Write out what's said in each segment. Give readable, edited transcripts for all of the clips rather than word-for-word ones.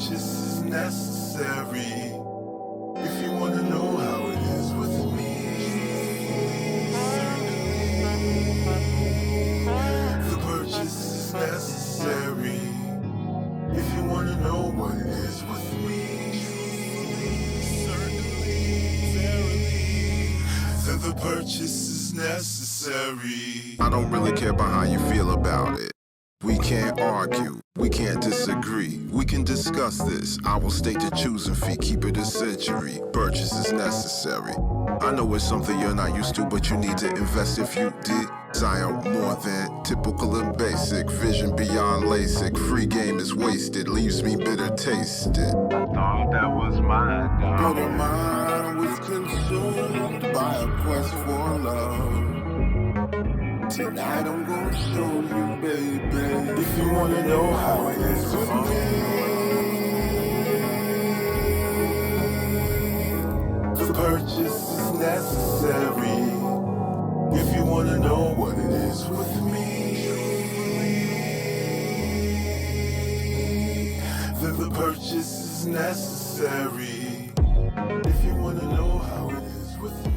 purchase is necessary. If you want to know how it is with me, the purchase is necessary. If you want to know what it is with me, then the purchase is necessary. I don't really care about how you feel about it. We can't argue, we can't disagree. We can discuss this. I will state the choosing fee, keep it a century. Purchase is necessary. I know it's something you're not used to, but you need to invest if you desire more than typical and basic. Vision beyond LASIK, free game is wasted, leaves me bitter tasted. I thought that was mine, But a mind was consumed by a quest for love. Tonight I'm gonna show you, baby. If you wanna know how it is with me, the purchase is necessary. If you wanna know what it is with me, then the purchase is necessary. If you wanna know how it is with me.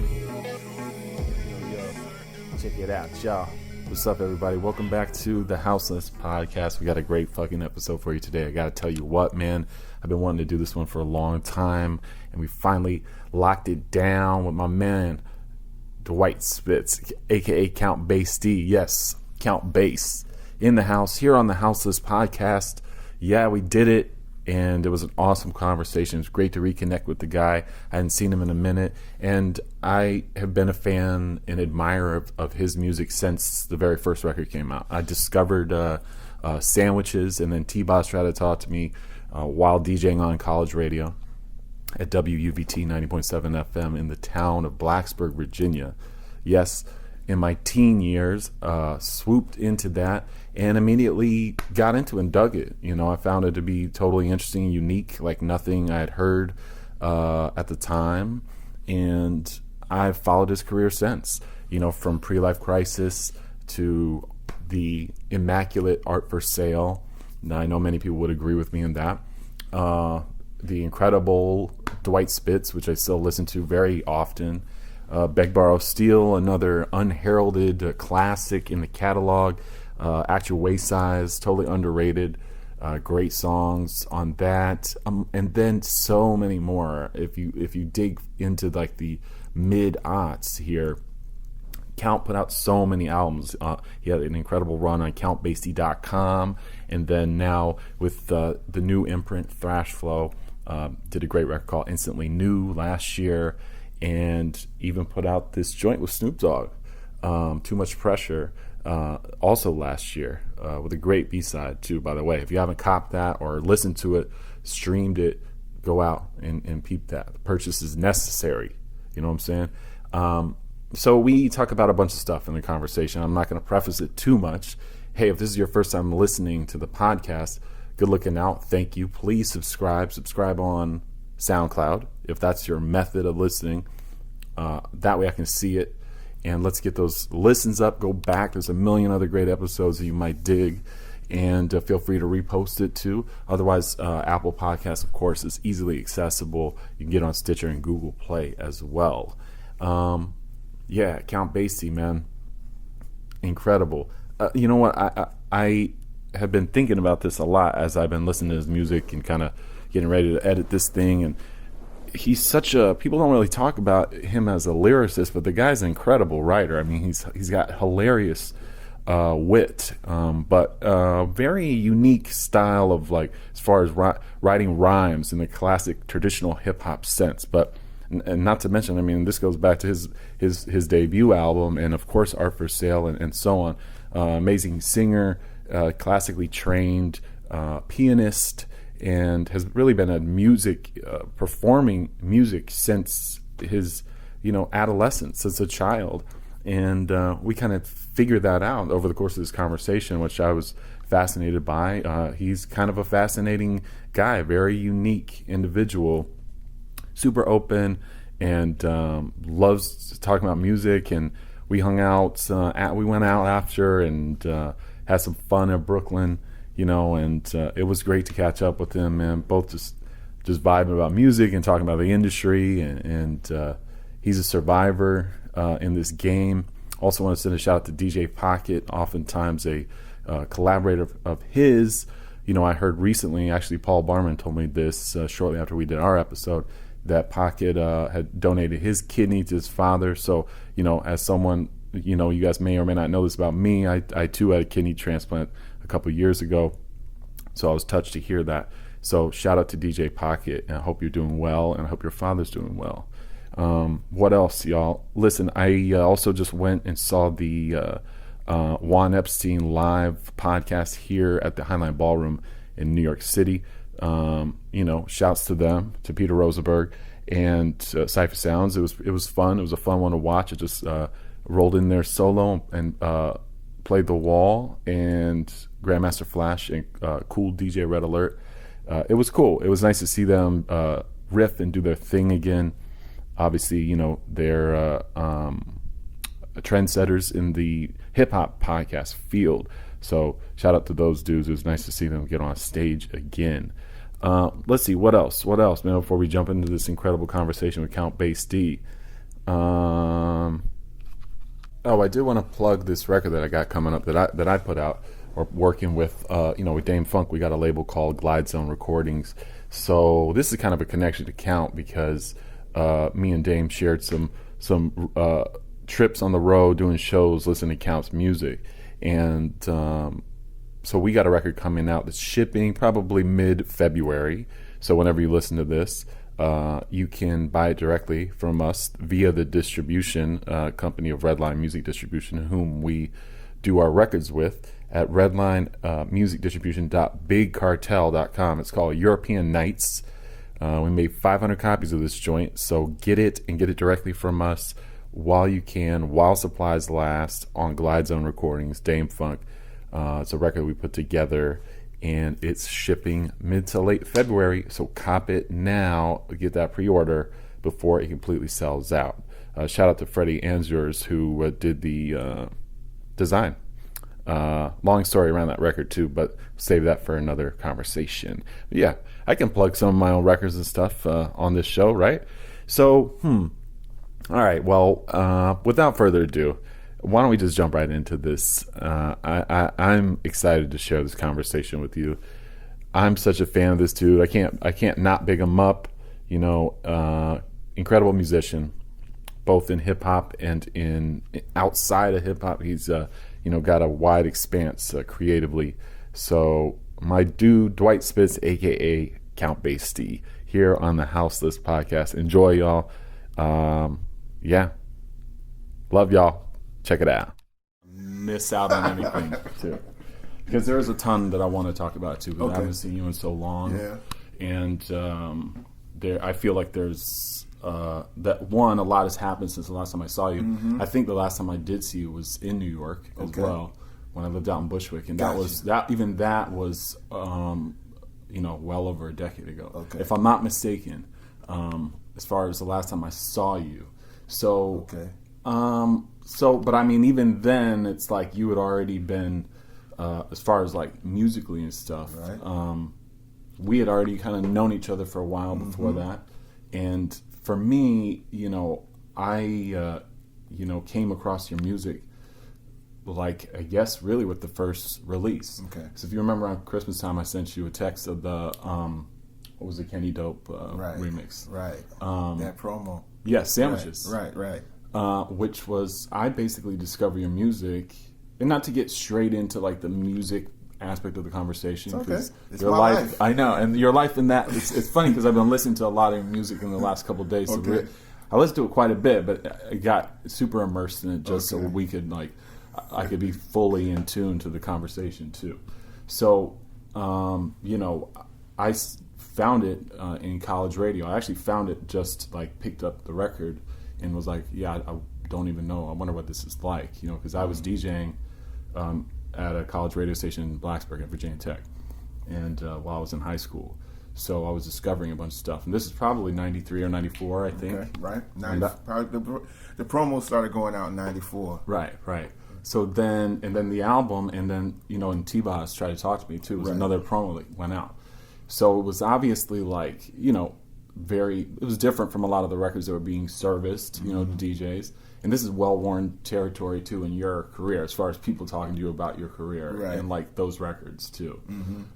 Check it out, y'all. What's up, everybody? Welcome back to the Houseless Podcast. We got a great fucking episode for you today. I gotta tell you what, man. I've been wanting to do this one for a long time, and we finally locked it down with my man, Dwight Spitz, aka Count Bass D. Yes, Count Bass in the house here on the Houseless Podcast. Yeah, we did it. And it was an awesome conversation. It was great to reconnect with the guy. I hadn't seen him in a minute. And I have been a fan and admirer of his music since the very first record came out. I discovered Sandwiches, and then T-Boz tried to talk to me while DJing on college radio at WUVT 90.7 FM in the town of Blacksburg, Virginia. Yes, in my teen years, swooped into that and immediately got into it and dug it. You know, I found it to be totally interesting and unique, like nothing I had heard at the time. And I've followed his career since, you know, from Pre-Life Crisis to the immaculate Art for Sale. Now, I know many people would agree with me in that. The incredible Dwight Spitz, which I still listen to very often. Beg, Borrow, Steal, another unheralded classic in the catalog. Actual Waist Size, totally underrated. Great songs on that, and then so many more. If you dig into like the mid-aughts here, Count put out so many albums. He had an incredible run on CountBasie.com, and then now with the new imprint Thrash Flow, did a great record called Instantly New last year. And even put out this joint with Snoop Dogg, Too Much Pressure, also last year, with a great B-side too, by the way. If you haven't copped that or listened to it, streamed it, go out and peep that. The purchase is necessary. You know what I'm saying? So we talk about a bunch of stuff in the conversation. I'm not going to preface it too much. Hey, if this is your first time listening to the podcast, good looking out. Thank you. Please subscribe. Subscribe on SoundCloud if that's your method of listening. That way I can see it, and let's get those listens up. Go back. There's a million other great episodes that you might dig, and feel free to repost it too. Otherwise, Apple Podcasts, of course, is easily accessible. You can get on Stitcher and Google Play as well. Yeah, Count Basie, man, incredible. You know what? I have been thinking about this a lot as I've been listening to his music and kind of getting ready to edit this thing. And he's such a, people don't really talk about him as a lyricist, but the guy's an incredible writer. I mean, he's got hilarious wit, but very unique style of, like, as far as writing rhymes in the classic traditional hip hop sense. But and not to mention, I mean, this goes back to his debut album, and of course Art for Sale and so on. Amazing singer, classically trained pianist, and has really been a performing music since his, adolescence, as a child. And we kind of figured that out over the course of this conversation, which I was fascinated by. He's kind of a fascinating guy, very unique individual, super open, and loves talking about music. And we hung out, we went out after and had some fun in Brooklyn. and it was great to catch up with him, man. Both just vibing about music and talking about the industry, and he's a survivor in this game. Also want to send a shout out to DJ Pocket, oftentimes a collaborator of his. I heard recently, actually, Paul Barman told me this shortly after we did our episode, that Pocket had donated his kidney to his father. So, as someone, you guys may or may not know this about me, I too had a kidney transplant a couple years ago. So I was touched to hear that. So shout out to DJ Pocket, and I hope you're doing well, and I hope your father's doing well. What else, y'all? Listen, I also just went and saw the Juan Epstein live podcast here at the Highline Ballroom in New York City. Shouts to them, to Peter Rosenberg and Cypher Sounds. It was fun. It was a fun one to watch. It just rolled in there solo and played The Wall and Grandmaster Flash and Cool DJ Red Alert. It was cool. It was nice to see them riff and do their thing again. Obviously, they're trendsetters in the hip-hop podcast field. So shout out to those dudes. It was nice to see them get on stage again. Let's see, what else, man, before we jump into this incredible conversation with Count Bass D. I did want to plug this record that I got coming up that I put out, or working with, with Dame Funk. We got a label called Glide Zone Recordings. So this is kind of a connection to Count, because me and Dame shared some trips on the road, doing shows, listening to Count's music. And so we got a record coming out that's shipping probably mid-February. So whenever you listen to this, you can buy it directly from us via the distribution company of Redline Music Distribution, whom we do our records with at redlinemusicdistribution.bigcartel.com. It's called European Nights. We made 500 copies of this joint, so get it and get it directly from us while you can, while supplies last, on Glide Zone Recordings, Dame Funk. It's a record we put together, and it's shipping mid to late February, so cop it now. Get that pre-order before it completely sells out. Shout out to Freddie Anzures, who did the design. Long story around that record too, but save that for another conversation. But yeah, I can plug some of my own records and stuff on this show, right? So, all right, well, without further ado, why don't we just jump right into this? I'm excited to share this conversation with you. I'm such a fan of this dude. I can't not big him up. Incredible musician, both in hip hop and in outside of hip hop. He's got a wide expanse creatively. So my dude Dwight Spitz, aka Count Bass D, here on the Houseless Podcast. Enjoy, y'all. Love y'all. Check it out. Miss out on anything too, because there's a ton that I want to talk about too. Because I haven't seen you in so long. Yeah. And I feel like there's that one. A lot has happened since the last time I saw you. Mm-hmm. I think the last time I did see you was in New York as well, when I lived out in Bushwick, and that was well over a decade ago, if I'm not mistaken. As far as the last time I saw you, but I mean, even then, it's like you had already been, as far as like musically and stuff. Right. We had already kind of known each other for a while before that, and for me, I came across your music, like, I guess really with the first release. Okay. So if you remember, around Christmas time, I sent you a text of the what was the Kenny Dope remix? Right. That promo. Yeah, Sandwiches. Right. Which was, I basically discovered your music, and not to get straight into like the music aspect of the conversation, because your life, I know, and your life in that, it's funny because I've been listening to a lot of music in the last couple of days. So I listened to it quite a bit, but I got super immersed in it just so we could I could be fully in tune to the conversation too. So, I found it in college radio. I actually found it, just picked up the record and was like, I don't even know. I wonder what this is like, because I was DJing at a college radio station in Blacksburg at Virginia Tech, and while I was in high school. So I was discovering a bunch of stuff, and this is probably 93 or 94, I think. Okay, right. 90, probably the promo started going out in 94. Right. So then, and then the album, and then, you know, and T-Boz tried to talk to me too. It was another promo that went out. So it was obviously like, you know, it was different from a lot of the records that were being serviced, you know, to DJs. And this is well-worn territory too in your career, as far as people talking to you about your career and like those records too.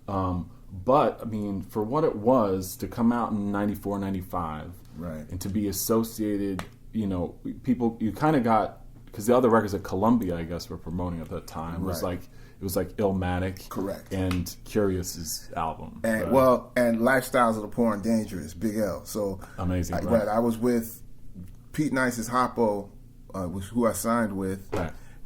But I mean, for what it was to come out in 94, 95, and to be associated, you know, people, you kind of got, because the other records that Columbia, I guess, were promoting at that time was like, it was like Illmatic, and Curious's album, and and Lifestyles of the Poor and Dangerous, Big L. So amazing, I was with Pete Nice's Hoppo, who I signed with,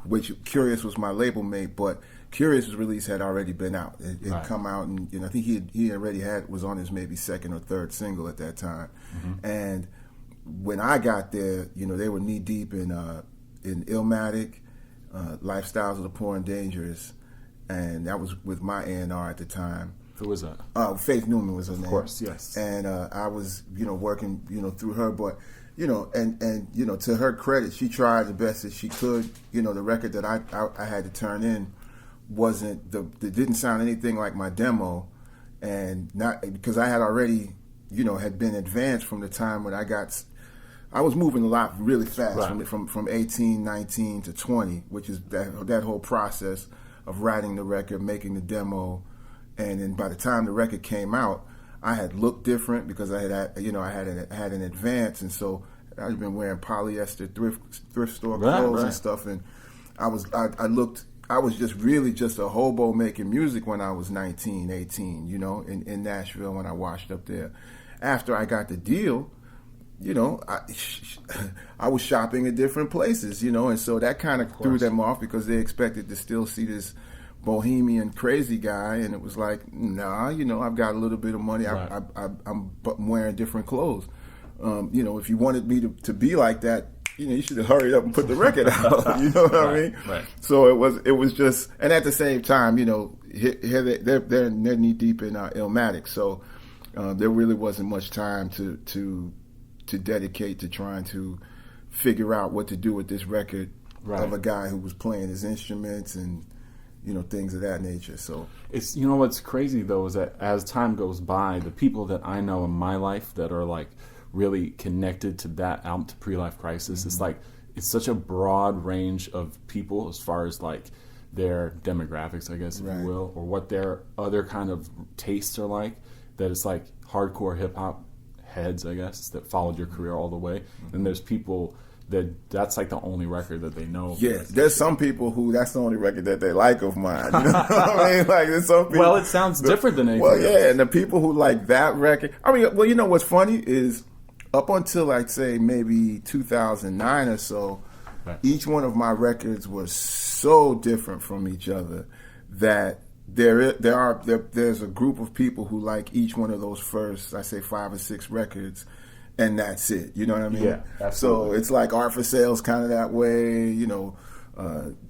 which Curious was my label mate, but Curious's release had already been out. It had come out, and I think he already was on his maybe second or third single at that time. And when I got there, you know, they were knee deep in Illmatic, Lifestyles of the Poor and Dangerous. And that was with my A&R at the time. Who was that? Faith Newman was her name. Of course, yes. And I was, you know, working, you know, through her. But, you know, and you know, to her credit, she tried the best that she could. You know, the record that I had to turn in it didn't sound anything like my demo. And not because I had already, you know, had been advanced from the time when I was moving a lot really fast from 18, 19 to 20, which is that whole process of writing the record, making the demo, and then by the time the record came out, I had looked different because I had an advance, and so I'd been wearing polyester thrift store clothes and stuff, and I was just really just a hobo making music when I was 19, 18, you know, in Nashville when I washed up there. After I got the deal, you know, I was shopping at different places, you know, and so that kind of threw them off because they expected to still see this bohemian crazy guy, and it was like, nah, you know, I've got a little bit of money. I'm wearing different clothes. You know, if you wanted me to be like that, you know, you should have hurried up and put the record out. You know what I mean? So it was just, and at the same time, you know, here they're knee deep in Illmatic, so there really wasn't much time to dedicate to trying to figure out what to do with this record of a guy who was playing his instruments and, you know, things of that nature. So it's, you know, what's crazy though is that as time goes by, the people that I know in my life that are like really connected to that album, to Pre-Life Crisis, it's like, it's such a broad range of people as far as like their demographics, I guess, if you will, or what their other kind of tastes are like, that it's like hardcore hip hop heads, I guess, that followed your career all the way. And there's people that's like the only record that they know. Yeah, there's some people who that's the only record that they like of mine. You know what I mean? Like there's some people. Well, it sounds different than anything. Well, yeah, and the people who like that record. I mean, well, you know what's funny is up until I'd say maybe 2009 or so, each one of my records was so different from each other that there's a group of people who like each one of those first, I say 5 or 6 records, and that's it. You know what I mean? Yeah, absolutely. So it's like Art for Sale's kind of that way, you know,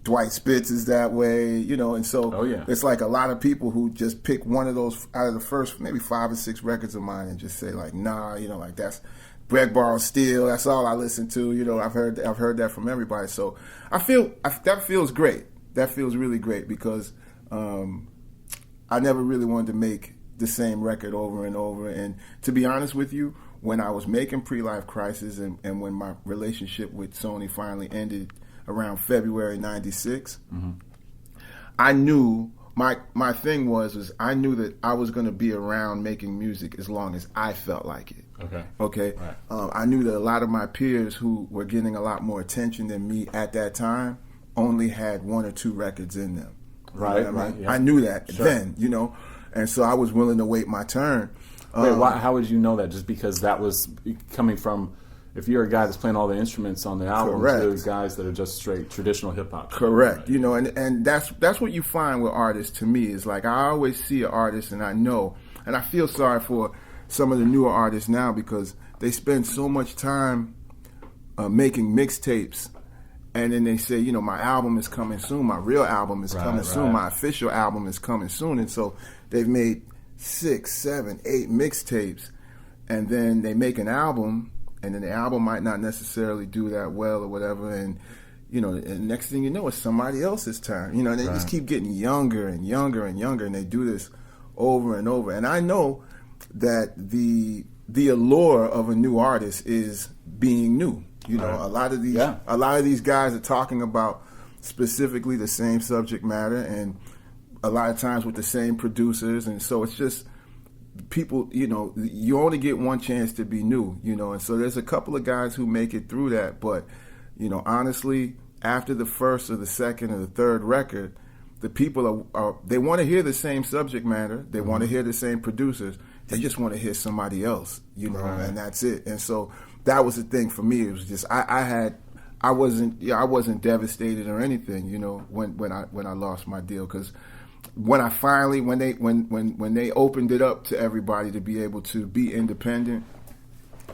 Dwight Spitz is that way, you know, and so it's like a lot of people who just pick one of those out of the first maybe 5 or 6 records of mine and just say like, nah, you know, like that's Greg Borrow Steel, that's all I listen to, you know. I've heard that from everybody. So I feel that feels great. That feels really great because I never really wanted to make the same record over and over. And to be honest with you, when I was making Pre-Life Crisis and when my relationship with Sony finally ended around February '96, I knew my thing was I knew that I was going to be around making music as long as I felt like it. Okay. Right. I knew that a lot of my peers who were getting a lot more attention than me at that time only had 1 or 2 records in them. Right. Yeah. I knew that then, you know, and so I was willing to wait my turn. Wait, how would you know that? Just because that was coming from, if you're a guy that's playing all the instruments on the album, there's guys that are just straight traditional hip hop. Correct. Right? You know, and that's what you find with artists. To me, is like I always see an artist and I know, and I feel sorry for some of the newer artists now because they spend so much time making mixtapes. And then they say, you know, my album is coming soon. My real album is coming soon. My official album is coming soon. And so they've made 6, 7, 8 mixtapes. And then they make an album. And then the album might not necessarily do that well or whatever. And, you know, and next thing you know, it's somebody else's turn. You know, and they just keep getting younger and younger and younger, and they do this over and over. And I know that the allure of a new artist is being new. You know, a lot of these guys are talking about specifically the same subject matter, and a lot of times with the same producers, and so it's just people, you know, you only get one chance to be new, you know, and so there's a couple of guys who make it through that, but, you know, honestly, after the first or the second or the third record, the people are they want to hear the same subject matter, they want to hear the same producers, they just want to hear somebody else, you know, and that's it. And so that was the thing for me. It was just I wasn't devastated or anything, you know, when I lost my deal, because when they opened it up to everybody to be able to be independent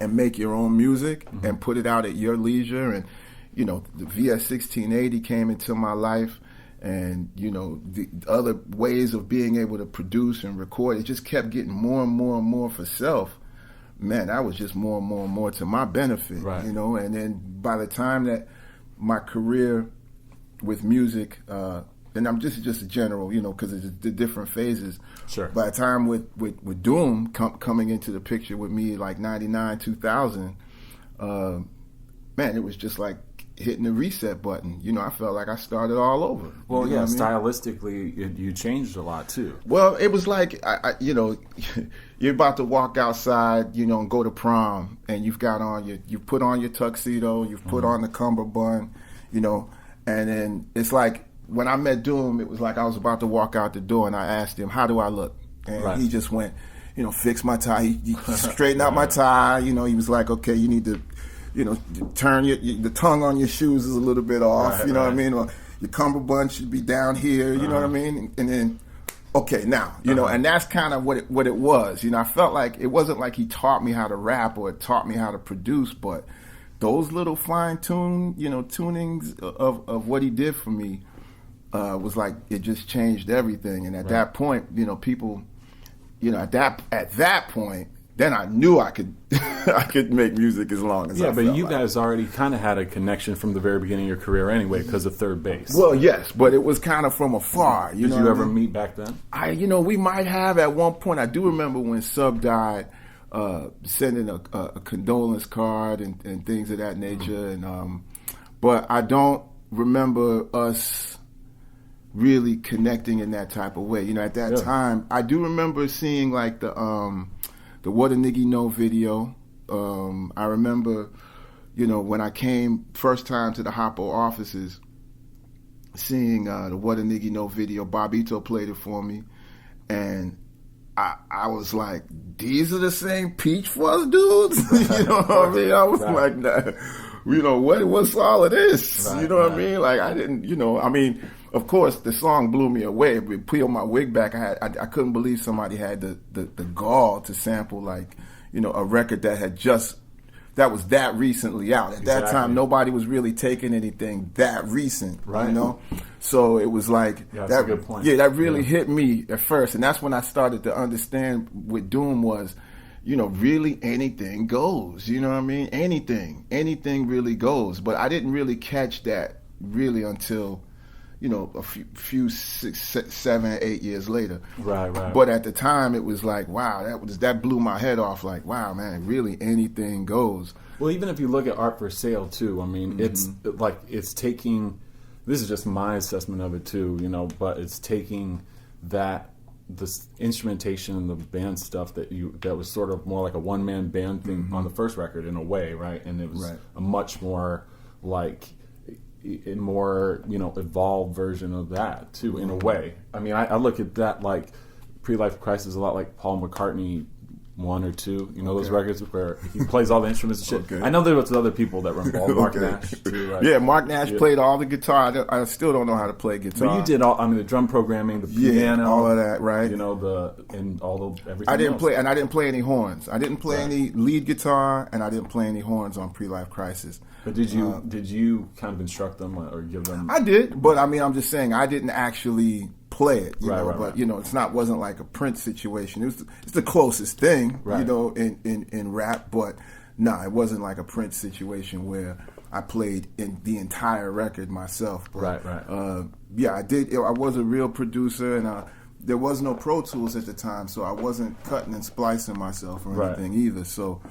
and make your own music and put it out at your leisure, and you know, the VS 1680 came into my life, and you know, the other ways of being able to produce and record, it just kept getting more and more and more for self. Man, that was just more and more and more to my benefit, you know. And then by the time that my career with music, and I'm just a general, you know, because it's the different phases. Sure. By the time with Doom coming into the picture with me, like 99, 2000, man, it was just like hitting the reset button. You know, I felt like I started all over. Well, you know stylistically, you changed a lot too. Well, it was like, you know, you're about to walk outside, you know, and go to prom, and you've got on you put on your tuxedo, you've put on the cummerbund, you know, and then it's like when I met Doom, it was like I was about to walk out the door, and I asked him, "How do I look?" And he just went, you know, fix my tie. He straightened out my tie. You know, he was like, "Okay, you need to, you know, turn the tongue on your shoes is a little bit off, you know what I mean? Or your cummerbund should be down here, you know what I mean? And then, okay, now, you know, and that's kind of what it was. You know, I felt like it wasn't like he taught me how to rap or taught me how to produce, but those little fine-tuned, you know, tunings of what he did for me was like, it just changed everything. And at that point, you know, people, you know, at that point, then I knew I could I could make music as long as I felt. Yeah, but you guys already kind of had a connection from the very beginning of your career anyway because of Third Base. Well, yes, but it was kind of from afar. Did you ever meet back then? You know, we might have at one point. I do remember when Sub died, sending a condolence card and things of that nature. And but I don't remember us really connecting in that type of way. You know, at that time, I do remember seeing like the What a Nigga Know video. I remember, you know, when I came first time to the Hoppo offices, seeing the What a Nigga Know video. Bobito played it for me, and I was like, these are the same Peach Fuzz dudes? You know what I mean? I was like, nah, you know, what's all of this? You know what I mean? Like, I didn't, you know, I mean, of course, the song blew me away. But peel my wig back, I couldn't believe somebody had the gall to sample, like, you know, a record that was that recently out. At that time, nobody was really taking anything that recent, you know? So it was like, that's a good point. Yeah, that really hit me at first. And that's when I started to understand what Doom was, you know, really anything goes, you know what I mean? Anything really goes. But I didn't really catch that really until, you know, a few 6, 7, 8 years later. Right. But at the time, it was like, wow, that blew my head off. Like, wow, man, really anything goes. Well, even if you look at Art for Sale too, I mean, it's like it's taking. This is just my assessment of it too, you know, but it's taking the instrumentation and the band stuff that was sort of more like a one-man band thing on the first record in a way, right? And it was a much more like a more, you know, evolved version of that too, in a way. I mean, I look at that like Pre-Life Crisis a lot like Paul McCartney 1 or 2, you know, those records where he plays all the instruments and shit. I know there was other people that were involved, Mark Nash too, right? Yeah, Mark Nash played all the guitar. I still don't know how to play guitar. But you did the drum programming, the piano, all of that, right? You know, everything. I didn't play any horns. I didn't play any lead guitar, and I didn't play any horns on Pre-Life Crisis. But did you kind of instruct them or give them? I did, but I mean, I'm just saying I didn't actually play it, you know. But you know, wasn't like a Prince situation. It's the closest thing, you know, in rap. But no, it wasn't like a Prince situation where I played in the entire record myself. But, Right. Yeah, I did. I was a real producer, and there was no Pro Tools at the time, so I wasn't cutting and splicing myself or anything either. So,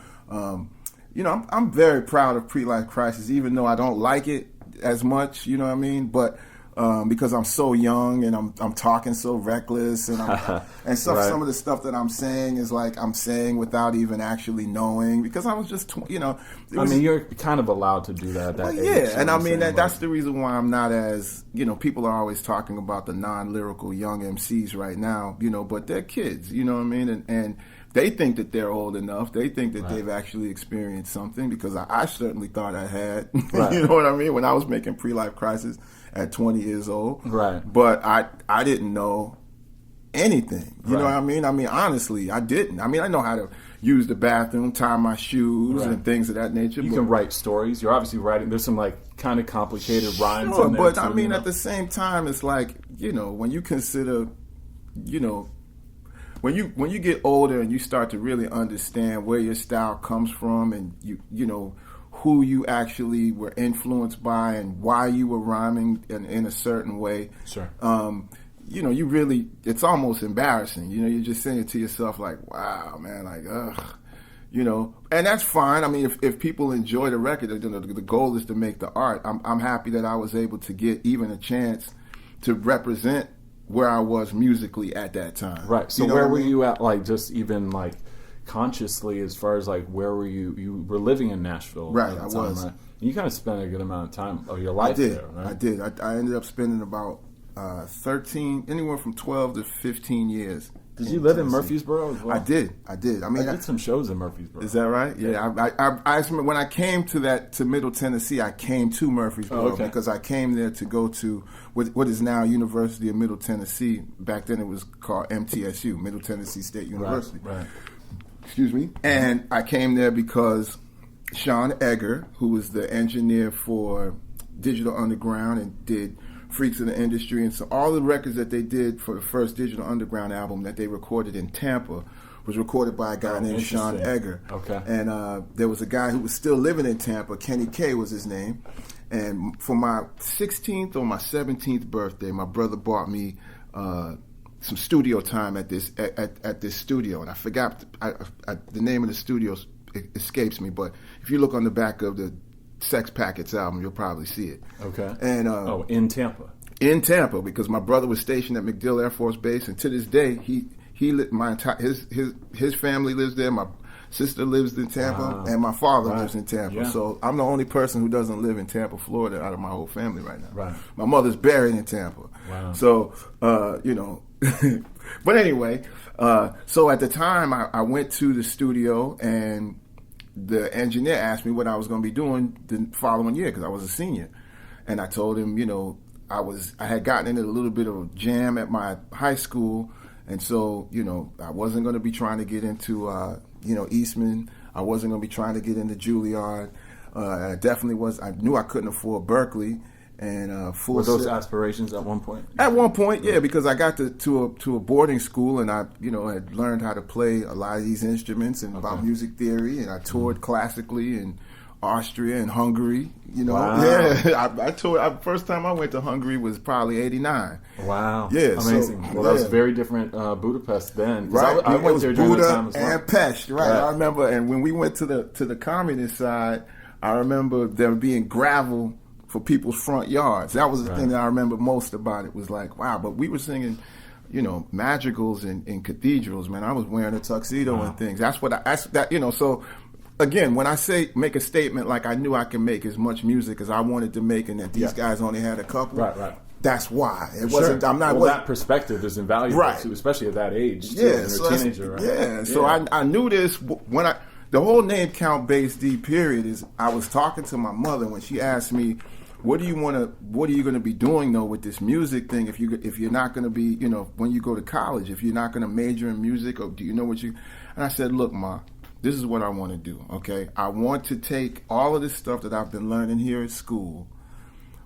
you know, I'm very proud of Pre-Life Crisis, even though I don't like it as much. You know what I mean? But because I'm so young and I'm talking so reckless and some of the stuff that I'm saying is like I'm saying without even actually knowing, because I was just you're kind of allowed to do that at that age. Yeah, and I mean that's the reason why I'm not as, you know, people are always talking about the non-lyrical young MCs right now, you know, but they're kids, you know what I mean, and they think that they're old enough. They think that they've actually experienced something, because I certainly thought I had. You know what I mean? When I was making Pre-Life Crisis at 20 years old. Right. But I didn't know anything. You know what I mean? I mean, honestly, I didn't. I mean, I know how to use the bathroom, tie my shoes, and things of that nature. You can write stories. You're obviously writing. There's some like kind of complicated rhymes in there but too, I mean, you know? at the same time, it's like, you know, when you consider, you know, when you get older and you start to really understand where your style comes from, and you know who you actually were influenced by and why you were rhyming in a certain way. Sure. You know, you really, it's almost embarrassing. You know, you're just saying it to yourself like, wow, man, like, ugh. You know, and that's fine. I mean, if people enjoy the record, you know, the goal is to make the art. I'm happy that I was able to get even a chance to represent where I was musically at that time. Right. So where were you at, like, just even like consciously, as far as like where were you? You were living in Nashville, right? At the I time, was. Right? You kind of spent a good amount of time of your life there, right? I did. I ended up spending about 13, anywhere from 12 to 15 years. Did you live in Murfreesboro as well? I did. I mean, I did some shows in Murfreesboro. Is that right? Yeah. I when I came to Middle Tennessee, I came to Murfreesboro because I came there to go to what is now University of Middle Tennessee. Back then it was called MTSU, Middle Tennessee State University. Right. Excuse me. And I came there because Sean Egger, who was the engineer for Digital Underground and did Freaks of the Industry, and so all the records that they did for the first Digital Underground album that they recorded in Tampa was recorded by a guy named Sean Egger. Okay. And there was a guy who was still living in Tampa, Kenny K was his name. And for my 16th or my 17th birthday, my brother bought me some studio time at this studio, and I forgot the name of the studio escapes me. But if you look on the back of the Sex Packets album, you'll probably see it. Okay. And in Tampa. In Tampa, because my brother was stationed at MacDill Air Force Base, and to this day, his family lives there. My sister lives in Tampa, and my father lives in Tampa. Yeah. So I'm the only person who doesn't live in Tampa, Florida, out of my whole family right now. Right. My mother's buried in Tampa. Wow. So you know, but anyway, so at the time, I went to the studio, and the engineer asked me what I was going to be doing the following year, because I was a senior. And I told him, you know, I had gotten into a little bit of a jam at my high school, and so, you know, I wasn't going to be trying to get into, you know, Eastman. I wasn't going to be trying to get into Juilliard. I definitely was. I knew I couldn't afford Berkeley. And were those aspirations at one point? At one point, yeah, because I got to a boarding school, and I, you know, had learned how to play a lot of these instruments and about music theory, and I toured classically in Austria and Hungary. You know, I toured. First time I went to Hungary was probably '89. Wow, yeah, amazing. So, well, that was very different Budapest then. Right, I went there during Buda the time as well. and Pest. Right, I remember. And when we went to the communist side, I remember there being gravel for people's front yards. That was the thing that I remember most about it, was like, wow, but we were singing, you know, madrigals in cathedrals, man. I was wearing a tuxedo and things. You know, so again, when I say make a statement like I knew I could make as much music as I wanted to make, and that these guys only had a couple. Right. That's why. It wasn't, I'm not. Well, that perspective is invaluable, too, especially at that age, too, when you're a teenager, right? Yeah, so I knew this when the whole name Count Bass D period is, I was talking to my mother when she asked me, what are you going to be doing though with this music thing if you're not going to be, you know, when you go to college, if you're not going to major in music, or do you know what you? And I said, look, Ma, this is what I want to do. Okay, I want to take all of this stuff that I've been learning here at school,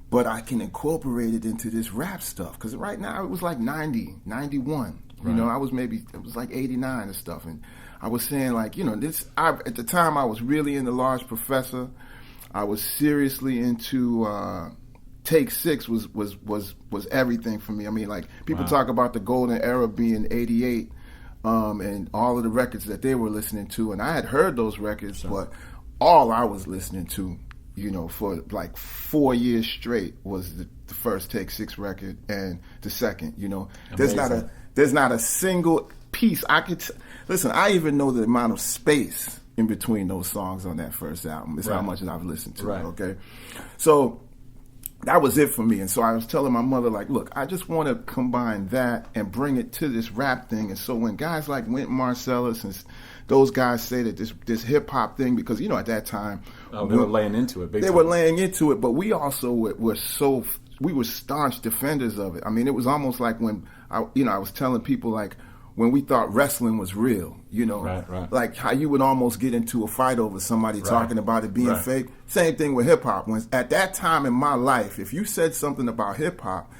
but I can incorporate it into this rap stuff, because right now it was like 90, 91. You know, it was like 89 and stuff, and I was saying, like, you know, at the time I was really into Large Professor. I was seriously into Take Six was everything for me. I mean, like people talk about the golden era being '88, and all of the records that they were listening to, and I had heard those records, but all I was listening to, you know, for like 4 years straight was the first Take Six record and the second. You know, Amazing. there's not a single piece I could listen. I even know the amount of space in between those songs on that first album. It's how much I've listened to. Right. Okay, so that was it for me. And so I was telling my mother, like, look, I just want to combine that and bring it to this rap thing. And so when guys like Wynton Marsalis and those guys say that this hip hop thing, because, you know, at that time, they were laying into it. They were laying into it, but we also were staunch defenders of it. I mean, it was almost like when I was telling people, like, when we thought wrestling was real, you know, right. like how you would almost get into a fight over somebody talking about it being fake. Same thing with hip hop. When at that time in my life, if you said something about hip hop,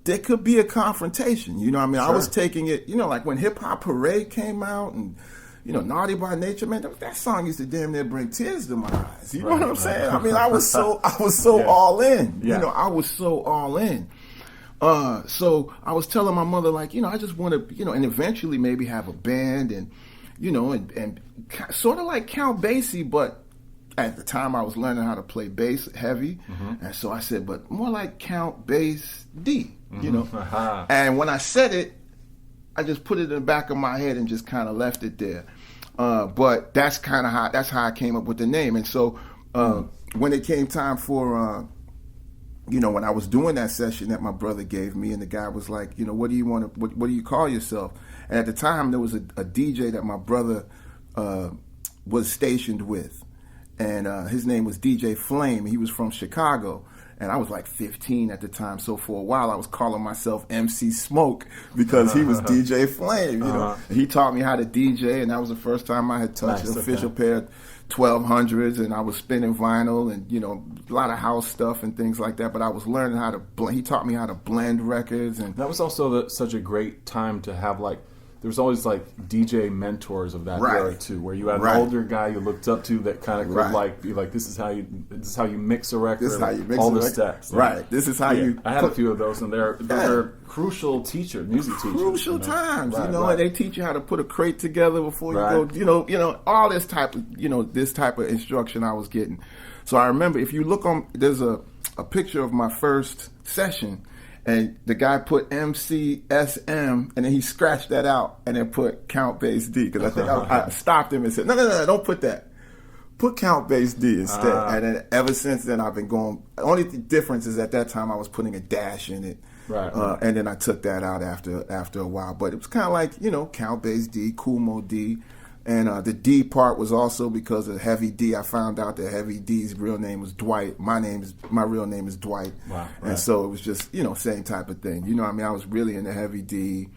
there could be a confrontation. You know what I mean? Sure. I was taking it, you know, like when Hip Hop Parade came out and, you know, Naughty by Nature, man, that song used to damn near bring tears to my eyes. You know what I'm saying? I mean, I was so all in. Yeah. You know, I was so all in. So I was telling my mother, like, you know, I just want to, you know, and eventually maybe have a band and, you know, and sort of like Count Basie, but at the time I was learning how to play bass heavy. And so I said, but more like Count Bass D, you know. And when I said it, I just put it in the back of my head and just kind of left it there. But that's kind of how I came up with the name. And so when it came time for you know, when I was doing that session that my brother gave me, and the guy was like, you know, what do you want to, what do you call yourself? And at the time, there was a DJ that my brother was stationed with, and his name was DJ Flame. He was from Chicago, and I was like 15 at the time. So for a while, I was calling myself MC Smoke because he was DJ Flame. You know, and he taught me how to DJ, and that was the first time I had touched an official pair of 1200s, and I was spinning vinyl and, you know, a lot of house stuff and things like that, but I was learning how to blend. He taught me how to blend records. And that was also such a great time to have, like, there was always like DJ mentors of that era too, where you had an older guy you looked up to that kind of could like be like, this is how you mix a record, this is how you mix all the steps, this is how you. I had a few of those, and they're crucial music teachers, crucial times, you know, and they teach you how to put a crate together before you go, you know, all this type of instruction I was getting. So I remember, if you look on, there's a picture of my first session. And the guy put MCSM, and then he scratched that out and then put Count Bass D. Because I think I stopped him and said, no, don't put that. Put Count Bass D instead. And then ever since then, I've been going. The only difference is at that time I was putting a dash in it. And then I took that out after a while. But it was kind of like, you know, Count Bass D, Kool Moe D. And the D part was also because of Heavy D. I found out that Heavy D's real name was Dwight. My real name is Dwight. And so it was just, you know, same type of thing. You know what I mean? I was really into Heavy D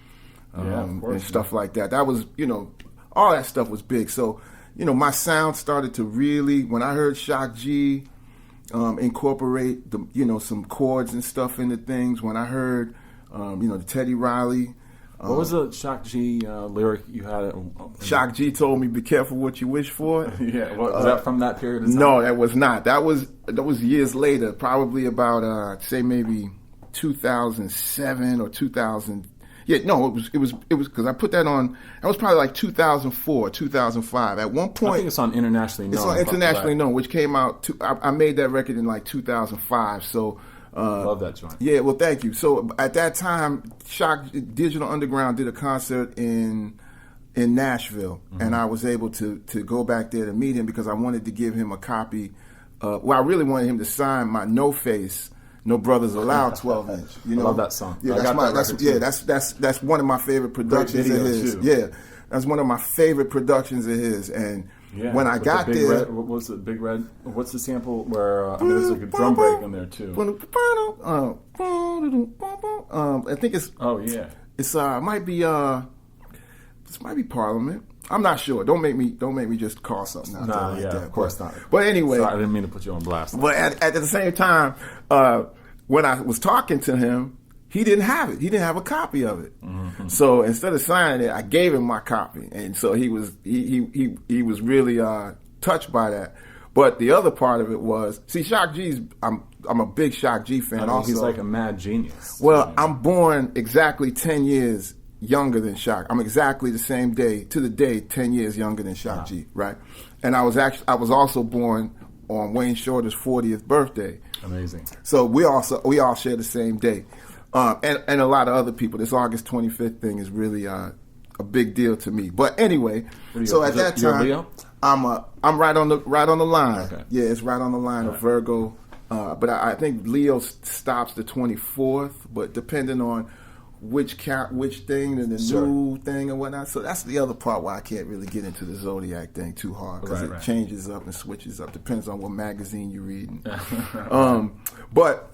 and stuff like that. That was, you know, all that stuff was big. So, you know, my sound started to really, when I heard Shock G incorporate, some chords and stuff into things, when I heard, the Teddy Riley. What was the Shock G lyric you had? Shock G told me, "Be careful what you wish for." Was that from that period of time? No, that was not. That was years later, probably about say maybe 2007 or 2000. Yeah, no, it was because I put that on. That was probably like 2004, 2005. At one point, I think it's on Internationally Known. It's on Internationally Known, which came out. I made that record in like 2005. So. Love that joint. Yeah, well, thank you. So at that time, Shock Digital Underground did a concert in Nashville, and I was able to go back there to meet him because I wanted to give him a copy. I really wanted him to sign my No Face, No Brothers Allowed 12-inch. You know, I love that song. Yeah, that's one of my favorite productions of his. Too. Yeah, that's one of my favorite productions of his, and. Yeah, when I got there, what was the Big Red? What's the sample where there's like a drum break in there too? I think it's. Oh yeah. It's might be this might be Parliament. I'm not sure. Don't make me just call something out there like that. Of course not. But anyway, sorry, I didn't mean to put you on blast. But at the same time, when I was talking to him, he didn't have it. He didn't have a copy of it. Mm-hmm. So instead of signing it, I gave him my copy, and so he was really touched by that. But the other part of it was, see, Shock G's, I'm a big Shock G fan. I mean, also, he's like a mad genius. well, I'm born exactly 10 years younger than Shock. I'm exactly the same day, to the day, 10 years younger than Shock G, right? And I was also born on Wayne Shorter's 40th birthday. Amazing. So we all share the same day. And a lot of other people. This August 25th thing is really a big deal to me. But anyway, so at that you're time, Leo? I'm right on the line. Okay. Yeah, it's right on the line of Virgo. But I think Leo stops the 24th. But depending on which thing and the new thing and whatnot. So that's the other part why I can't really get into the zodiac thing too hard, because it changes up and switches up. Depends on what magazine you're reading. But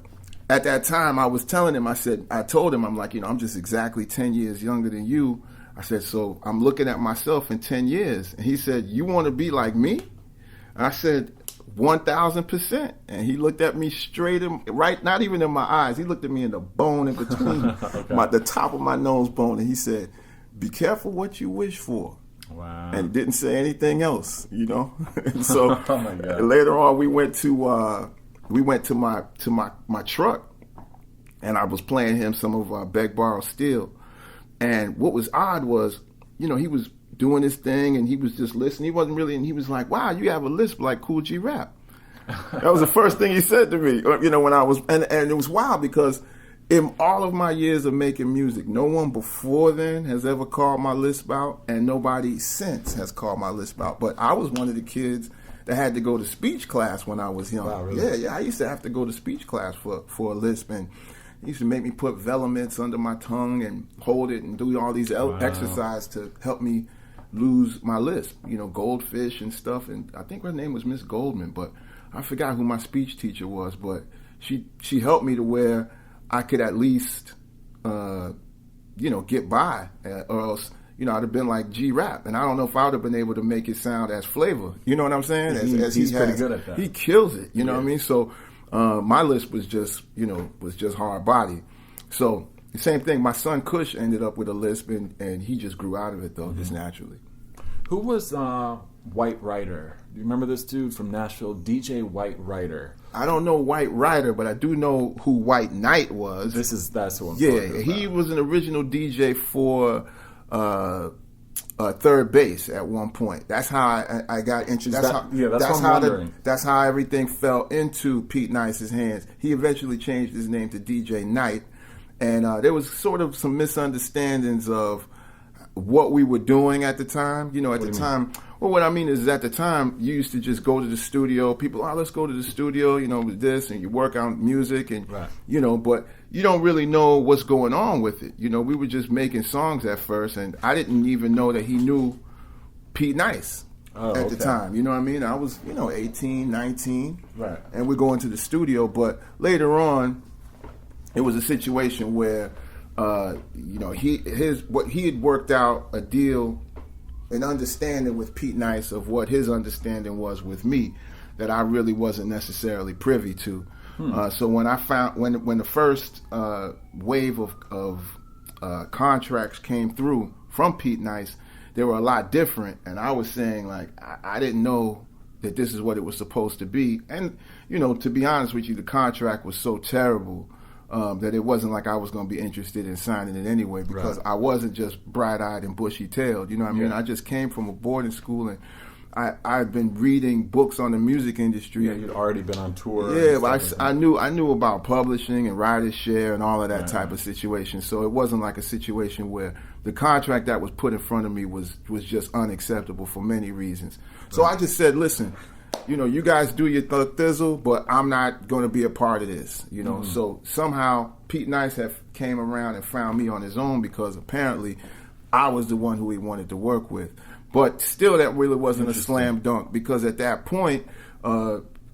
at that time, I was telling him, I told him, I'm like, I'm just exactly 10 years younger than you. I said, so I'm looking at myself in 10 years. And he said, you want to be like me? And I said, 1,000%. And he looked at me straight right, not even in my eyes. He looked at me in the bone in between the top of my nose bone. And he said, be careful what you wish for. Wow. And didn't say anything else, And so Oh my God. later on, we went to my truck, and I was playing him some of Beg, Borrow, Steal. And what was odd was, he was doing his thing, and he was just listening. He wasn't really, and he was like, wow, you have a lisp like Kool G Rap. That was the first thing he said to me, when I was, and it was wild because in all of my years of making music, no one before then has ever called my lisp out, and nobody since has called my lisp out. But I was one of the kids that had to go to speech class when I was young. Wow, really? Yeah, I used to have to go to speech class for a lisp, and he used to make me put velaments under my tongue and hold it and do all these exercises to help me lose my lisp, Goldfish and stuff. And I think her name was Miss Goldman, but I forgot who my speech teacher was. But she helped me to where I could at least, get by, or else, I'd have been like G-Rap. And I don't know if I would have been able to make it sound as Flavor. You know what I'm saying? He's pretty good at that. He kills it. You know what I mean? So my lisp was just, hard body. So the same thing. My son Kush ended up with a lisp, and he just grew out of it though, just naturally. Who was White Rider? Do you remember this dude from Nashville, DJ White Rider? I don't know White Rider, but I do know who White Knight was. That's who I'm Yeah, talking about. he was an original DJ for Third Base at one point. That's how I got introduced. That's how everything fell into Pete Nice's hands. He eventually changed his name to DJ Knight, and there was sort of some misunderstandings of what we were doing at the time. Well, what I mean is, at the time, you used to just go to the studio. People, let's go to the studio, with this, and you work on music, and, but you don't really know what's going on with it. We were just making songs at first, and I didn't even know that he knew Pete Nice at the time. You know what I mean? I was, 18, 19, right, and we're going to the studio. But later on, it was a situation where, he had worked out a deal, an understanding with Pete Nice of what his understanding was with me that I really wasn't necessarily privy to. So when when the first wave of contracts came through from Pete Nice, they were a lot different, and I was saying, like, I didn't know that this is what it was supposed to be. And to be honest with you, the contract was so terrible that it wasn't like I was going to be interested in signing it anyway, because I wasn't just bright-eyed and bushy-tailed. You know what I mean? I just came from a boarding school, and I've been reading books on the music industry. Yeah, you'd already been on tour. Yeah, but I knew about publishing and writer's share and all of that type of situation. So it wasn't like a situation where the contract that was put in front of me was just unacceptable for many reasons. So I just said, listen, you guys do your thizzle, but I'm not going to be a part of this. So somehow Pete Nice came around and found me on his own, because apparently I was the one who he wanted to work with. But still, that really wasn't a slam dunk, because at that point,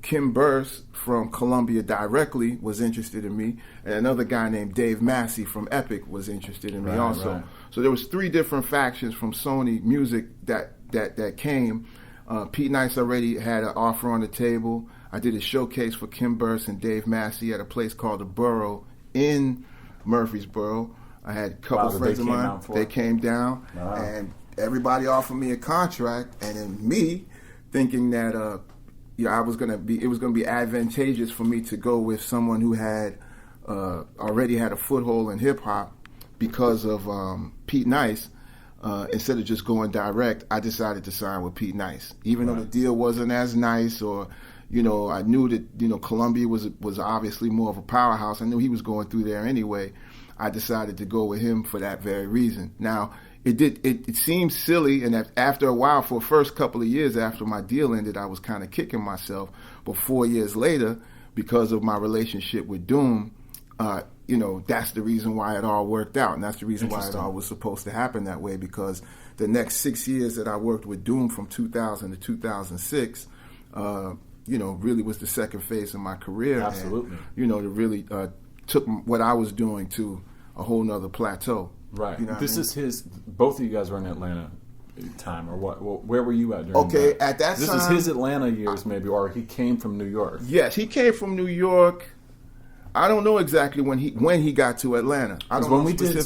Kim Burse from Columbia directly was interested in me, and another guy named Dave Massey from Epic was interested in me also. Right. So there was 3 different factions from Sony Music that came. Pete Nice already had an offer on the table. I did a showcase for Kim Burse and Dave Massey at a place called The Borough in Murfreesboro. I had a couple friends of mine. They came down, and everybody offered me a contract, and then me thinking that I was gonna be. It was gonna be advantageous for me to go with someone who had already had a foothold in hip hop because of Pete Nice. Instead of just going direct, I decided to sign with Pete Nice, even though the deal wasn't as nice, or I knew that Columbia was obviously more of a powerhouse. I knew he was going through there anyway. I decided to go with him for that very reason. Now, it seemed silly, and after a while, for the first couple of years after my deal ended, I was kind of kicking myself. But 4 years later, because of my relationship with Doom, that's the reason why it all worked out, and that's the reason why it all was supposed to happen that way. Because the next 6 years that I worked with Doom, from 2000 to 2006, really was the second phase of my career. Absolutely. And, it really took what I was doing to a whole nother plateau. Right. This is his. Both of you guys were in Atlanta time, or what? Where were you at during that? At that this time, is his Atlanta years, maybe, or he came from New York. Yes, he came from New York. I don't know exactly when he got to Atlanta. I don't know when we did,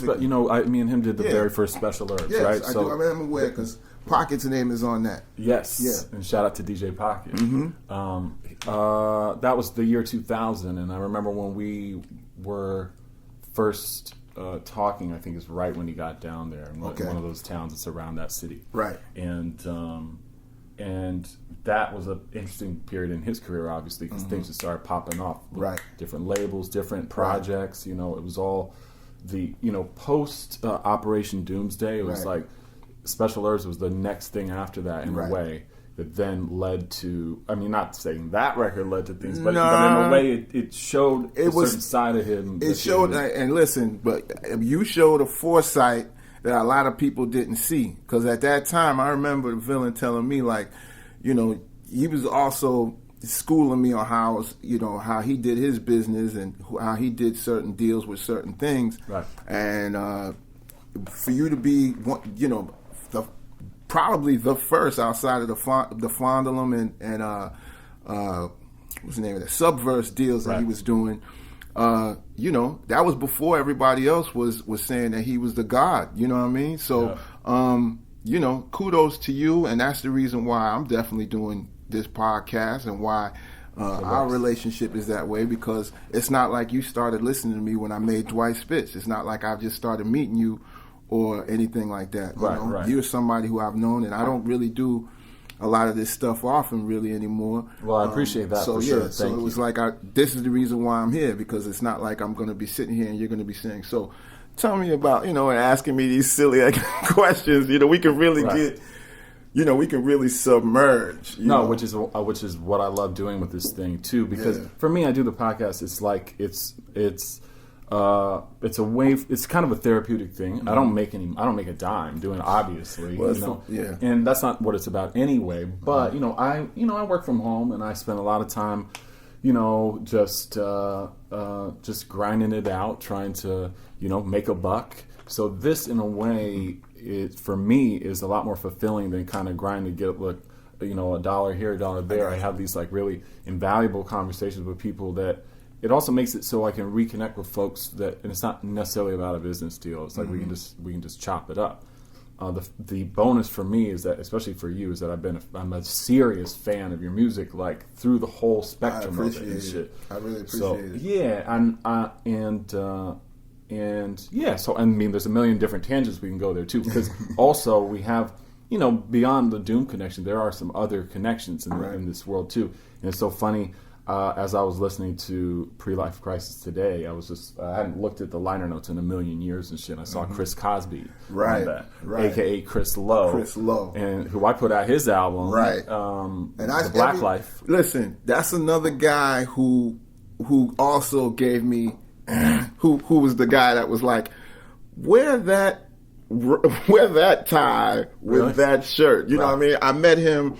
me and him did the very first Special Herbs, yes, right? I do. I'm aware because Pocket's name is on that. Yes. Yeah. And shout out to DJ Pocket. That was the year 2000, and I remember when we were first talking, I think it's right when he got down there in one of those towns that's around that city. Right. And that was an interesting period in his career, obviously, because things just started popping off. Right. Different labels, different projects. It was all the, post Operation Doomsday. It was like Special Herbs was the next thing after that in a way that then led to, not saying that record led to things, but in a way it showed a certain side of him. It showed, and listen, but you showed a foresight that a lot of people didn't see. Because at that time, I remember the villain telling me, he was also schooling me on how he did his business and how he did certain deals with certain things. Right. And for you to be, probably the first outside of the Fondulum and what's the name of that, Subverse deals that he was doing. That was before everybody else was saying that he was the god. You know what I mean? So, kudos to you, and that's the reason why I'm definitely doing this podcast and why our relationship is that way, because it's not like you started listening to me when I made Dwight Spitz. It's not like I've just started meeting you or anything like that. You're somebody who I've known, and I don't really do a lot of this stuff often really anymore. Well, I appreciate that for sure. So it was like, this is the reason why I'm here, because it's not like I'm going to be sitting here and you're going to be saying, so tell me about, and asking me these silly questions. We can really get, we can really submerge. Which is what I love doing with this thing too, because for me, I do the podcast. It's like, it's a way. It's kind of a therapeutic thing. I don't make a dime doing it, obviously. And that's not what it's about anyway. But I work from home, and I spend a lot of time, just grinding it out, trying to make a buck. So this, in a way, for me, is a lot more fulfilling than kind of grinding to get a dollar here, a dollar there. I have these really invaluable conversations with people that. It also makes it so I can reconnect with folks and it's not necessarily about a business deal. It's like we can just chop it up. The bonus for me is that, especially for you, is that I'm a serious fan of your music, through the whole spectrum of it and shit. I really appreciate it. Yeah, so there's a million different tangents we can go there too, because also we have, beyond the Doom connection, there are some other connections in this world too, and it's so funny. As I was listening to Pre-Life Crisis today, I hadn't looked at the liner notes in a million years and shit. I saw Chris Cosby, a.k.a. Chris Lowe, and who I put out his album, The Black Life. Listen, that's another guy who also gave me, who was the guy that was like, wear that tie with that shirt. You know what I mean? I met him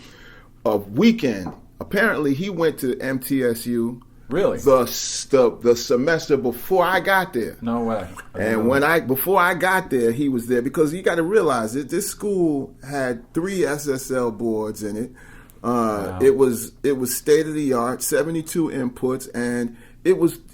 a weekend. Apparently, he went to MTSU. Really? The semester before I got there. No way. And before I got there, he was there, because you got to realize that this school had 3 SSL boards in it. Wow. It was state of the art, 72 inputs, and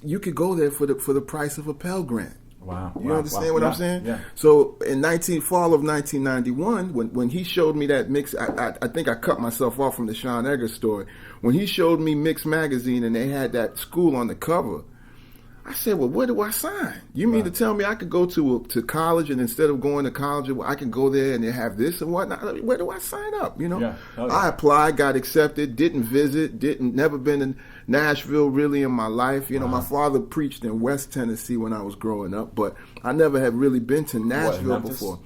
you could go there for the price of a Pell Grant. Wow. You Wow. understand Wow. what Yeah. I'm saying? Yeah. So in fall of 1991, when he showed me that mix, I think I cut myself off from the Sean Eggers story. When he showed me Mix magazine and they had that school on the cover, I said, well, where do I sign? You mean to tell me I could go to college, and instead of going to college, I can go there and they have this and whatnot? I mean, where do I sign up? You know, Yeah. Oh, yeah. I applied, got accepted, didn't visit, never been in Nashville really in my life. You know, my father preached in West Tennessee when I was growing up, but I never had really been to Nashville Memphis? before.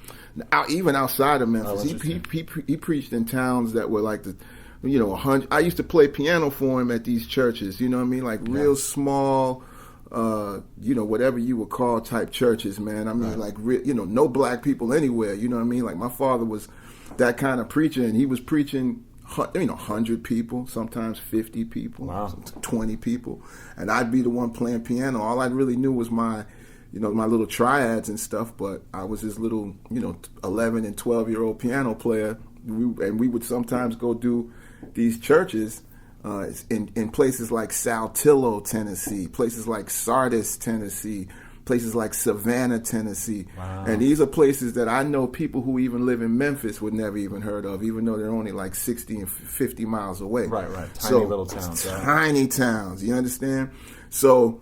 Even outside of Memphis, interesting. he preached in towns that were like 100. I used to play piano for him at these churches. You know what I mean, like real small. Whatever you would call type churches, man. I mean, like, no black people anywhere. You know what I mean? Like, my father was that kind of preacher, and he was preaching, 100 people, sometimes 50 people, Wow. 20 people, and I'd be the one playing piano. All I really knew was my little triads and stuff, but I was this little, 11 and 12-year-old piano player, and we would sometimes go do these churches. In places like Saltillo, Tennessee, places like Sardis, Tennessee, places like Savannah, Tennessee. Wow. And these are places that I know people who even live in Memphis would never even heard of, even though they're only like 60 and 50 miles away. Right. Tiny little towns. Right? Tiny towns, you understand? So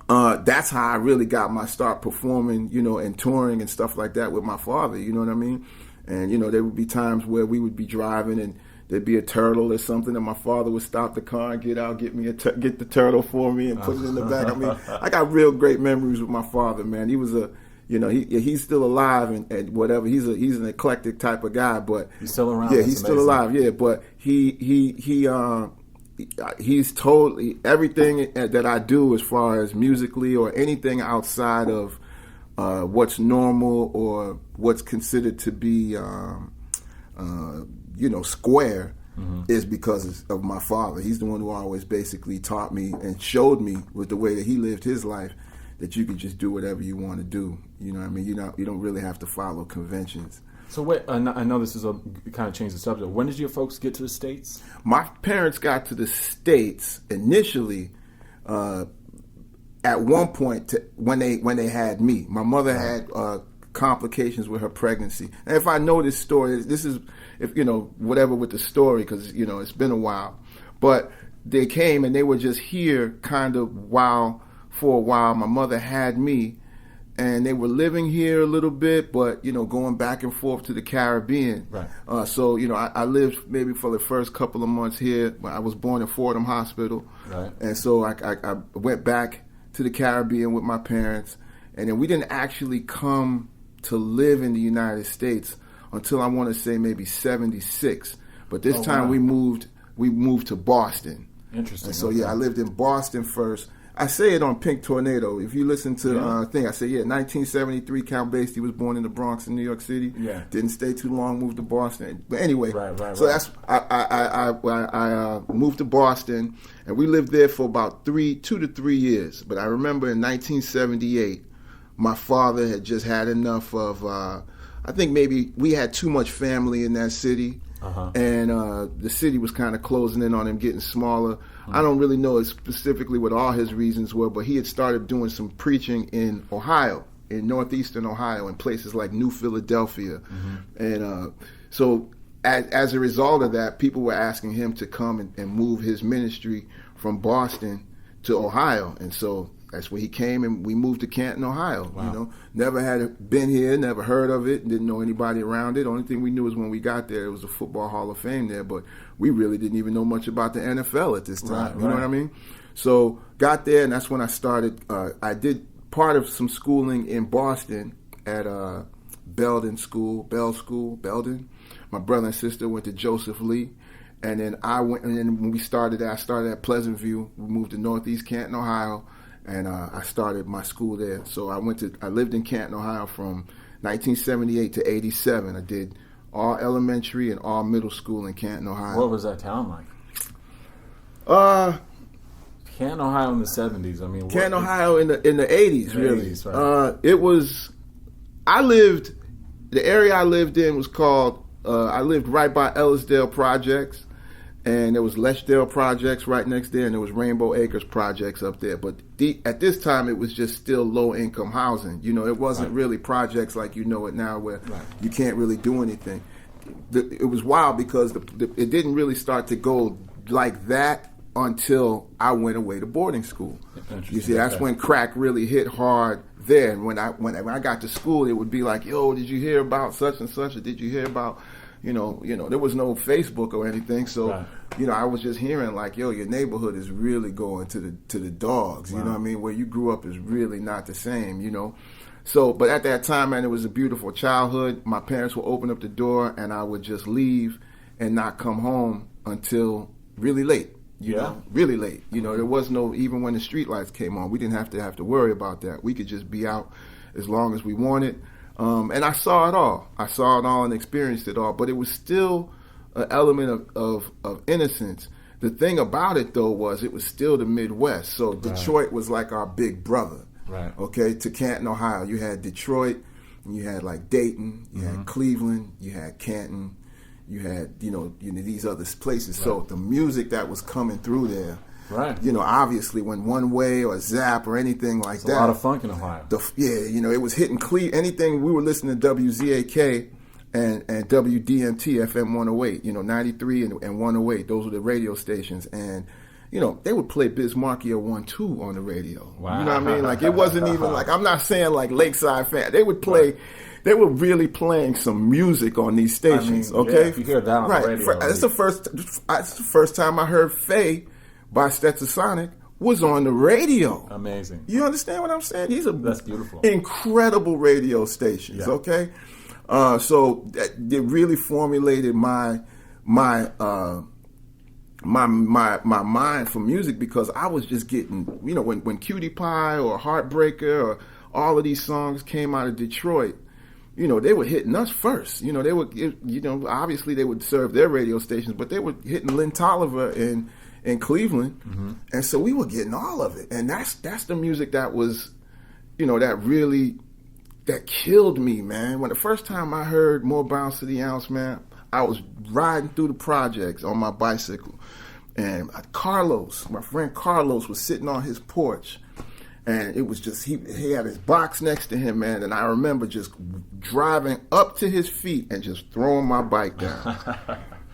that's how I really got my start performing, and touring and stuff like that with my father, you know what I mean? And, there would be times where we would be driving and there'd be a turtle or something, and my father would stop the car and get out, get the turtle for me, and put it in the back. I mean, I got real great memories with my father, man. He was he's still alive and whatever. He's an eclectic type of guy, but he's still around. Yeah, That's he's still amazing. alive. Yeah, but he's totally everything that I do as far as musically or anything outside of what's normal or what's considered to be square is because of my father. He's the one who always basically taught me and showed me with the way that he lived his life that you can just do whatever you want to do. You know what I mean? You don't really have to follow conventions. So wait, I know this is kind of change the subject. When did your folks get to the States? My parents got to the States initially at one point when they had me. My mother had complications with her pregnancy. And if I know this story, this is whatever with the story, because it's been a while. But they came and they were just here kind of for a while. My mother had me, and they were living here a little bit, but going back and forth to the Caribbean. Right. So I lived maybe for the first couple of months here. I was born in Fordham Hospital, right. And so I went back to the Caribbean with my parents, and then we didn't actually come to live in the United States until I want to say maybe 76. But this time wow. we moved to Boston. Interesting. And so I lived in Boston first. I say it on Pink Tornado. If you listen to thing, I say 1973. Count Basie was born in the Bronx in New York City. Yeah. Didn't stay too long. Moved to Boston. But anyway, Right. that's I moved to Boston, and we lived there for about 2 to 3 years. But I remember in 1978, my father had just had enough of. I think maybe we had too much family in that city. And the city was kind of closing in on him, getting smaller. I don't really know specifically what all his reasons were, but he had started doing some preaching in Ohio, in northeastern Ohio, in places like New Philadelphia. And so as a result of that, people were asking him to come and move his ministry from Boston to Ohio. And so that's where he came, and we moved to Canton, Ohio. Wow. Never had been here, never heard of it, didn't know anybody around it. Only thing we knew was when we got there, it was the Football Hall of Fame there, but we really didn't even know much about the NFL at this time. Right, you know what I mean? So got there, and that's when I started. I did part of some schooling in Boston at Belden School, Belden. My brother and sister went to Joseph Lee. And then when we started, I started at Pleasant View. We moved to Northeast Canton, Ohio. And I started my school there. So I lived in Canton, Ohio from 1978 to 87. I did all elementary and all middle school in Canton, Ohio. What was that town like? Canton, Ohio in the 70s. I mean, Canton, Ohio in the 80s, really. 80s, right. It was. The area I lived in was called. I lived right by Ellisdale Projects, and there was Lechdale Projects right next there, and there was Rainbow Acres Projects up there. But at this time, it was just still low-income housing. You know, it wasn't really projects like you know it now, where you can't really do anything. It was wild because it didn't really start to go like that until I went away to boarding school. You see, that's when crack really hit hard there. And when I got to school, it would be like, yo, did you hear about such and such, or did you hear about, you know, there was no Facebook or anything, so you know, I was just hearing like, yo, your neighborhood is really going to the dogs. You know what I mean? Where you grew up is really not the same. You know. So, but at that time, man, it was a beautiful childhood. My parents would open up the door, and I would just leave and not come home until really late. You know, really late. You know, there was no, even when the street lights came on, we didn't have to worry about that. We could just be out as long as we wanted. And I saw it all. I saw it all and experienced it all. But it was still an element of innocence. The thing about it, though, was it was still the Midwest. So Detroit was like our big brother. Right. Okay, to Canton, Ohio. You had Detroit, and you had like Dayton, you had Cleveland, you had Canton, you had, you know these other places. So the music that was coming through there, you know, obviously when One Way or Zap or anything like that. A lot of funk in Ohio. You know, it was hitting anything. We were listening to WZAK and WDMT FM 108, you know, 93 and 108. Those were the radio stations. And you know, they would play Biz Markie 1-2 on the radio. Wow. You know what I mean? Like, it wasn't even like, I'm not saying like Lakeside fan. They would play, they were really playing some music on these stations, okay? Yeah, if you hear that on the radio. It's the first time I heard Faye by Stetsasonic was on the radio. Amazing. You understand what I'm saying? That's beautiful. Incredible radio stations, okay? So it really formulated my mind for music, because I was just getting, you know, when Cutie Pie or Heartbreaker or all of these songs came out of Detroit, you know, they were hitting us first. You know, they would, you know, obviously they would serve their radio stations, but they were hitting Lynn Tolliver in Cleveland, and so we were getting all of it. And that's the music that was, you know, that killed me, man. When the first time I heard More Bounce to the Ounce, man, I was riding through the projects on my bicycle, and my friend Carlos was sitting on his porch, and it was just, he had his box next to him, man, and I remember just driving up to his feet and just throwing my bike down.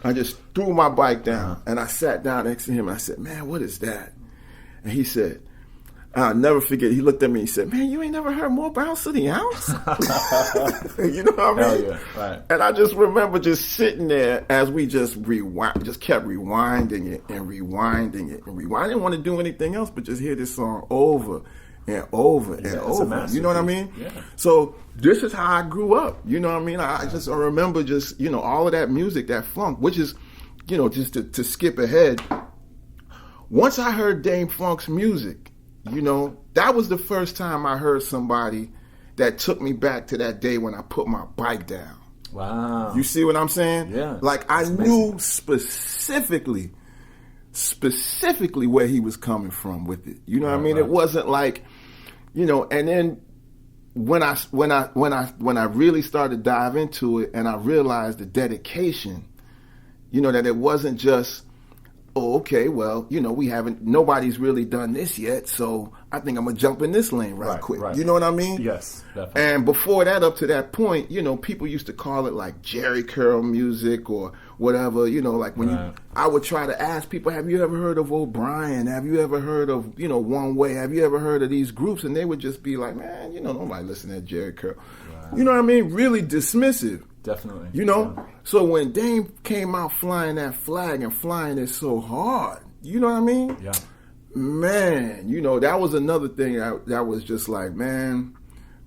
I just threw my bike down, and I sat down next to him, and I said, man, what is that? And he said, I'll never forget, he looked at me and he said, man, you ain't never heard More Bounce to the Ounce? You know what I mean? Hell yeah, right. And I just remember just sitting there as we just kept rewinding it and rewinding it and rewinding. I didn't want to do anything else but just hear this song over and over and over. You know what I mean? Yeah. So this is how I grew up. You know what I mean? I remember just, you know, all of that music, that funk, which is, you know, just to skip ahead. Once I heard Dame Funk's music, you know, that was the first time I heard somebody that took me back to that day when I put my bike down. Wow. You see what I'm saying? Yeah. Like, I knew specifically where he was coming from with it. You know what I mean? Right. It wasn't like, you know, and then when I really started to dive into it, and I realized the dedication, you know, that it wasn't just, oh, okay, well, you know, nobody's really done this yet, so I think I'm going to jump in this lane right quick. Right. You know what I mean? Yes, definitely. And before that, up to that point, you know, people used to call it like Jerry Curl music or whatever, you know, like when I would try to ask people, have you ever heard of O'Brien? Have you ever heard of, you know, One Way? Have you ever heard of these groups? And they would just be like, man, you know, nobody listen to Jerry Curl. Right. You know what I mean? Really dismissive. Definitely. You know? Yeah. So when Dame came out flying that flag and flying it so hard, you know what I mean? Yeah. Man, you know, that was another thing that was just like, man,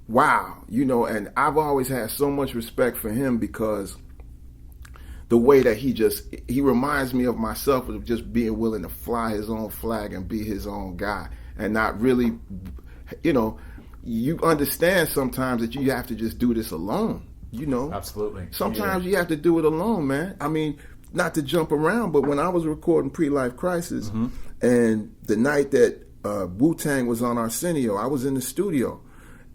wow. You know, and I've always had so much respect for him because the way that he reminds me of myself of just being willing to fly his own flag and be his own guy and not really, you know, you understand sometimes that you have to just do this alone. You know, absolutely. Sometimes you have to do it alone, man. I mean, not to jump around, but when I was recording Pre-Life Crisis, and the night that Wu-Tang was on Arsenio, I was in the studio,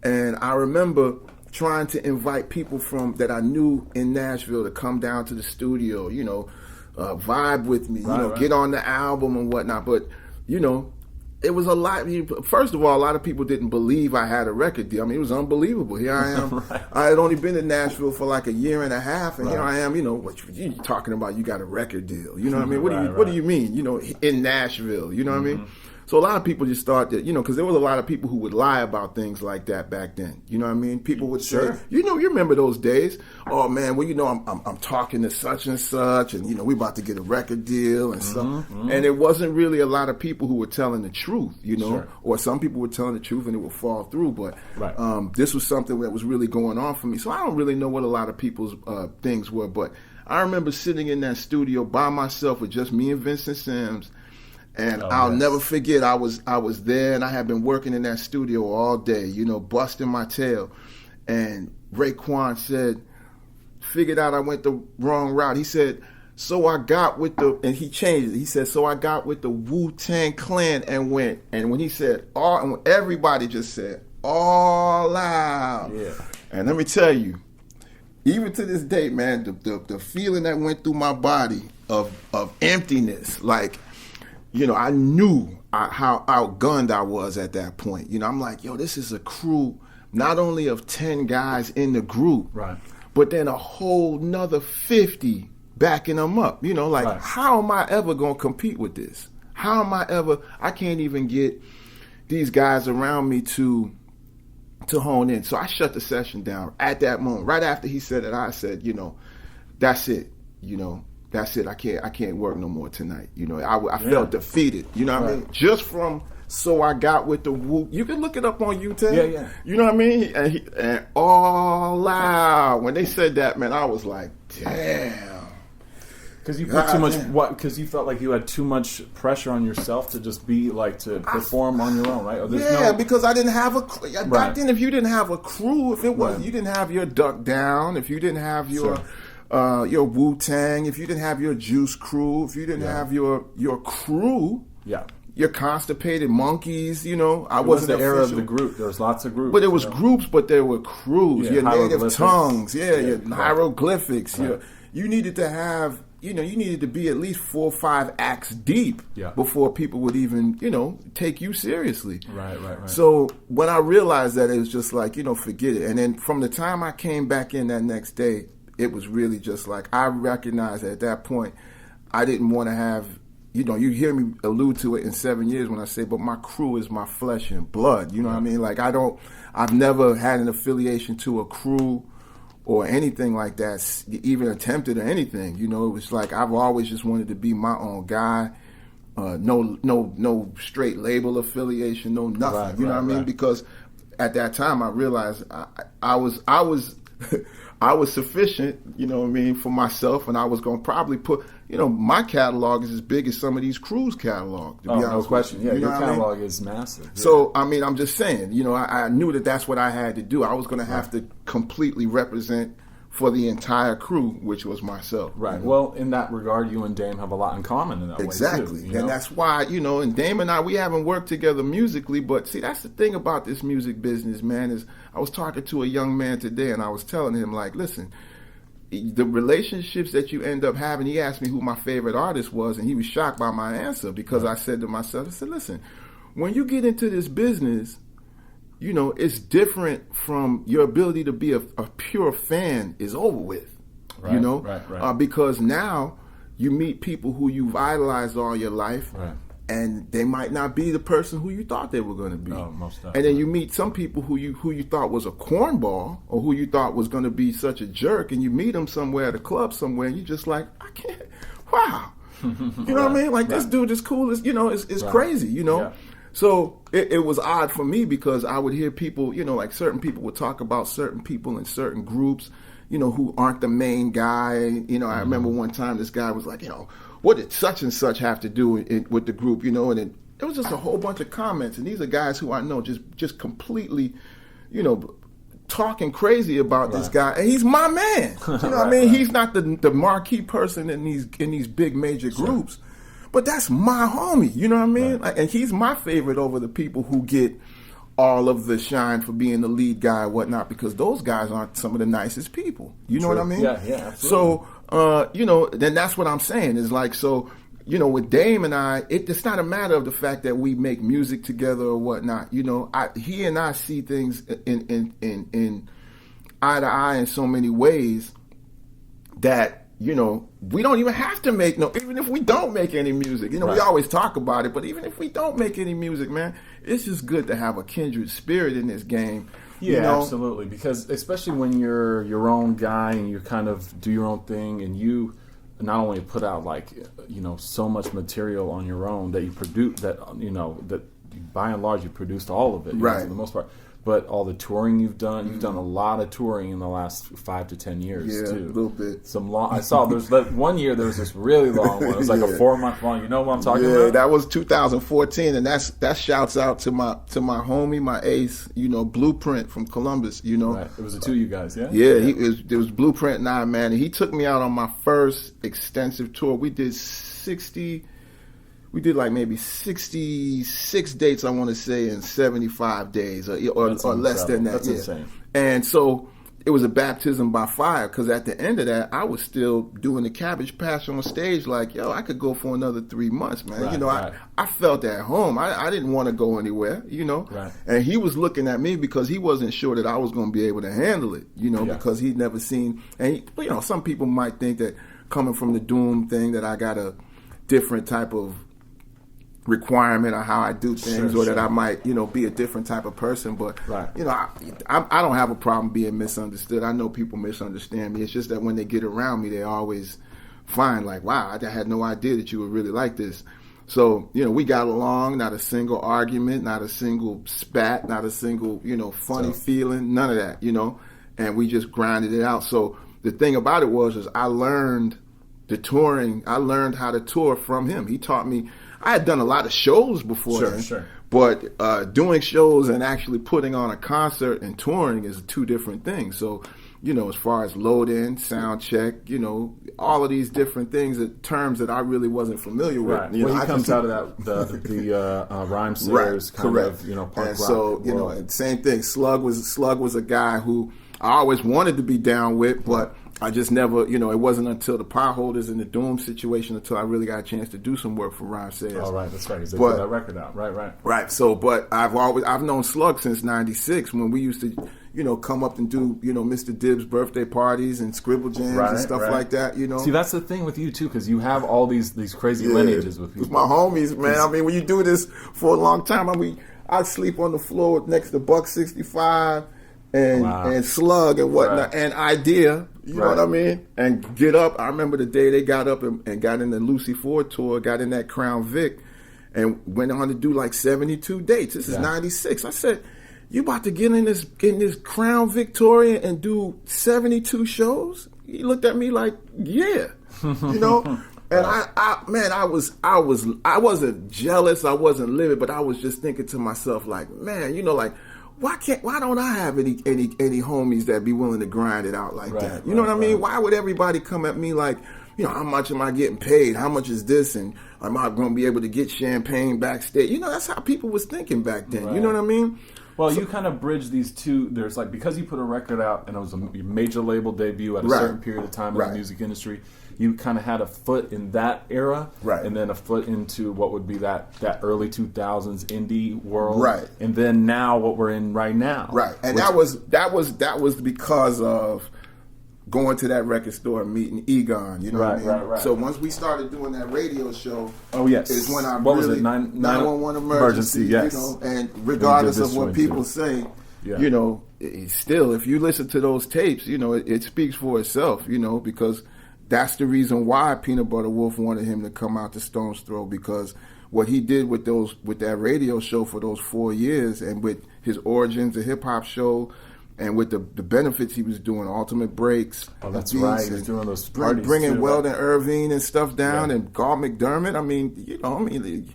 and I remember trying to invite people that I knew in Nashville to come down to the studio. You know, vibe with me, Right. get on the album and whatnot. But it was a lot. First of all, a lot of people didn't believe I had a record deal. I mean, it was unbelievable. Here I am. Right. I had only been in Nashville for like a year and a half, and Right. here I am. What you talking about? You got a record deal? You know what I mean? Right, What do you mean? In Nashville? You know what I mean? So a lot of people just thought that, because there was a lot of people who would lie about things like that back then. You know what I mean? People would say, Sure. you remember those days? Oh man, well, I'm talking to such and such, and we about to get a record deal and stuff. And it wasn't really a lot of people who were telling the truth, Sure. or some people were telling the truth and it would fall through. But Right. this was something that was really going on for me. So I don't really know what a lot of people's things were, but I remember sitting in that studio by myself with just me and Vincent Sims. And I'll yes. never forget, I was there, and I had been working in that studio all day, busting my tail. And Raekwon said, figured out I went the wrong route. He said, so I got with and he changed it. He said, so I got with the Wu-Tang Clan and went. And when he said all, everybody just said, all out. Yeah. And let me tell you, even to this day, man, the feeling that went through my body of emptiness, like, I knew how outgunned I was at that point. I'm like, this is a crew not only of 10 guys in the group, Right. but then a whole nother 50 backing them up. Right. How am I ever going to compete with this? I can't even get these guys around me to hone in. So I shut the session down at that moment. Right after he said it, I said, that's it. That's it. I can't work no more tonight. I felt defeated. You know what I mean? Just from so I got with the Wu. You can look it up on YouTube. Yeah. You know what I mean? And all out. When they said that, man, I was like, damn. Because you put too much. Because you felt like you had too much pressure on yourself to just be to perform on your own, right? Or because I didn't have a back Right. then. If you didn't have a crew, if it was, Right. you didn't have your Duck Down. If you didn't have your Wu-Tang, if you didn't have your Juice Crew, if you didn't have your crew, Yeah. your Constipated Monkeys, I It was wasn't the era of official. the group. There was lots of groups. But there was groups, but there were crews. Yeah, Your native hieroglyphics. tongues, your Right. hieroglyphics. Right. You needed to have, you needed to be at least 4 or 5 acts deep before people would even, take you seriously. Right. So when I realized that, it was just like, forget it. And then from the time I came back in that next day, it was really just like, I recognized at that point, I didn't want to have, you hear me allude to it in 7 years when I say, but my crew is my flesh and blood. You know what I mean? Like, I've never had an affiliation to a crew or anything like that, even attempted or anything. It was like, I've always just wanted to be my own guy. No straight label affiliation, no nothing. Right, you know what I mean? right. Because at that time I realized I was I was sufficient, for myself, and I was going to probably put, my catalog is as big as some of these crews' catalog, to be honest no with question. you. Yeah, You know your what I mean? catalog is massive. Yeah. So, I'm just saying, I knew that that's what I had to do. I was going to have to completely represent for the entire crew, which was myself. Right. Well, in that regard, you and Dame have a lot in common in that Exactly. way, too. And that's why, and Dame and I, we haven't worked together musically, but see, that's the thing about this music business, man, is I was talking to a young man today, and I was telling him, like, listen, the relationships that you end up having, he asked me who my favorite artist was, and he was shocked by my answer because I said to myself, I said, listen, when you get into this business, it's different from your ability to be a pure fan is over with, Right, right. Because now you meet people who you've idolized all your life, Right. and they might not be the person who you thought they were going to be. Oh, most and definitely. then you meet some people who you thought was a cornball or who you thought was going to be such a jerk, and you meet them somewhere at a club somewhere, and you're just like, I can't, wow. You know what I mean? Like, this dude is cool. It's crazy, Yeah. So it was odd for me because I would hear people, like certain people would talk about certain people in certain groups, who aren't the main guy. I remember one time this guy was like, what did such and such have to do with the group, and then it was just a whole bunch of comments. And these are guys who I know just completely, talking crazy about this guy. And he's my man. You know what I mean? Right. He's not the marquee person in these big major groups. But that's my homie, you know what I mean? Right. Like, and he's my favorite over the people who get all of the shine for being the lead guy and whatnot, because those guys aren't some of the nicest people. You know what I mean? Yeah, absolutely. then that's what I'm saying is like, so, with Dame and I, it's not a matter of the fact that we make music together or whatnot. He and I see things in eye to eye in so many ways that, we don't even have to make even if we don't make any music. We always talk about it, but even if we don't make any music, man, it's just good to have a kindred spirit in this game. Yeah, absolutely. Because especially when you're your own guy and you kind of do your own thing and you not only put out so much material on your own that you produce that by and large you produced all of it, right, for the most part. But all the touring you've done a lot of touring in the last 5 to 10 years too. Yeah, a little bit. Some long. I saw there's that 1 year there was this really long one. It was like a 4-month long. You know what I'm talking about? Yeah, that was 2014, and that shouts out to my homie, my ace, Blueprint from Columbus. Right. It was the two of you guys, yeah. Yeah, it was Blueprint and I, man. And he took me out on my first extensive tour. We did like maybe 66 dates, I want to say, in 75 days or less than that. That's insane. And so it was a baptism by fire because at the end of that, I was still doing the Cabbage Patch on stage like, I could go for another 3 months, man. Right, I felt at home. I didn't want to go anywhere, Right. And he was looking at me because he wasn't sure that I was going to be able to handle it, because he'd never seen. And, some people might think that coming from the Doom thing that I got a different type of requirement of how I do things, or that I might, be a different type of person. But, right. I don't have a problem being misunderstood. I know people misunderstand me. It's just that when they get around me, they always find like, wow, I had no idea that you would really like this. So, we got along, not a single argument, not a single spat, not a single, funny feeling, none of that, and we just grinded it out. So the thing about it was I learned the touring. I learned how to tour from him. He taught me. I had done a lot of shows before then, but doing shows and actually putting on a concert and touring is two different things. So, as far as load in, sound check, all of these different things, terms that I really wasn't familiar with. Right. He comes out of the Rhyme Sayers kind of, punk and rock so, world. And same thing. Slug was a guy who I always wanted to be down with, but I just never, it wasn't until the Potholders and the Doom situation until I really got a chance to do some work for Rhyme Sayers. Oh, right, that's right. They put that record out. Right. Right. So, but I've known Slug since '96 when we used to, come up and do, Mr. Dibbs' birthday parties and scribble jams and stuff like that. See, that's the thing with you too, because you have all these crazy lineages with people. With my homies, man. I mean, when you do this for a long time, I'd sleep on the floor next to Buck 65. And Slug and whatnot, and Idea, you know what I mean? And get up. I remember the day they got up and got in the Lucy Ford tour, got in that Crown Vic, and went on to do like 72 dates. This is '96. I said, you about to get in this Crown Victoria and do 72 shows? He looked at me like, yeah, And I wasn't jealous, I wasn't livid, but I was just thinking to myself like, man, why don't I have any homies that be willing to grind it out like that? You know what I mean? Why would everybody come at me like, how much am I getting paid? How much is this? And am I going to be able to get champagne backstage? That's how people was thinking back then. Right. You know what I mean? Well, you kind of bridge these two. There's because you put a record out and it was a major label debut at a certain period of time in the music industry. You kind of had a foot in that era, and then a foot into what would be that early 2000s indie world, and then now what we're in right now, and that was because of going to that record store and meeting Egon, what I mean? Right. So once we started doing that radio show, is when I what really was it? 911 emergency, yes. And regardless of what people say, still if you listen to those tapes, it speaks for itself, because that's the reason why Peanut Butter Wolf wanted him to come out to Stone's Throw, because what he did with that radio show for those 4 years, and with his Origins, the hip hop show, and with the benefits he was doing, Ultimate Breaks. Oh, that's right. He was doing those parties bringing too, Weldon Irvine and stuff down, and Carl McDermott. I mean,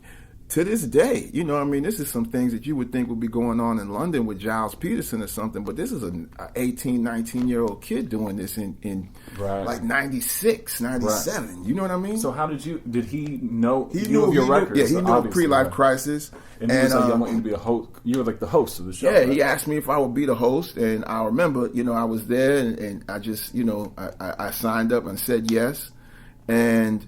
to this day, you know what I mean, this is some things that you would think would be going on in London with Giles Peterson or something, but this is an 18, 19-year-old kid doing this in Right. like 96, 97. Right. You know what I mean? So how did he know He you knew of your he records? Knew, yeah, he knew of obviously, Pre-Life right? Crisis. And he was like, I want you to be a host. You were like the host of the show. Yeah, right? he asked me if I would be the host, and I remember, you know, I was there, and I just, you know, I signed up and said yes, and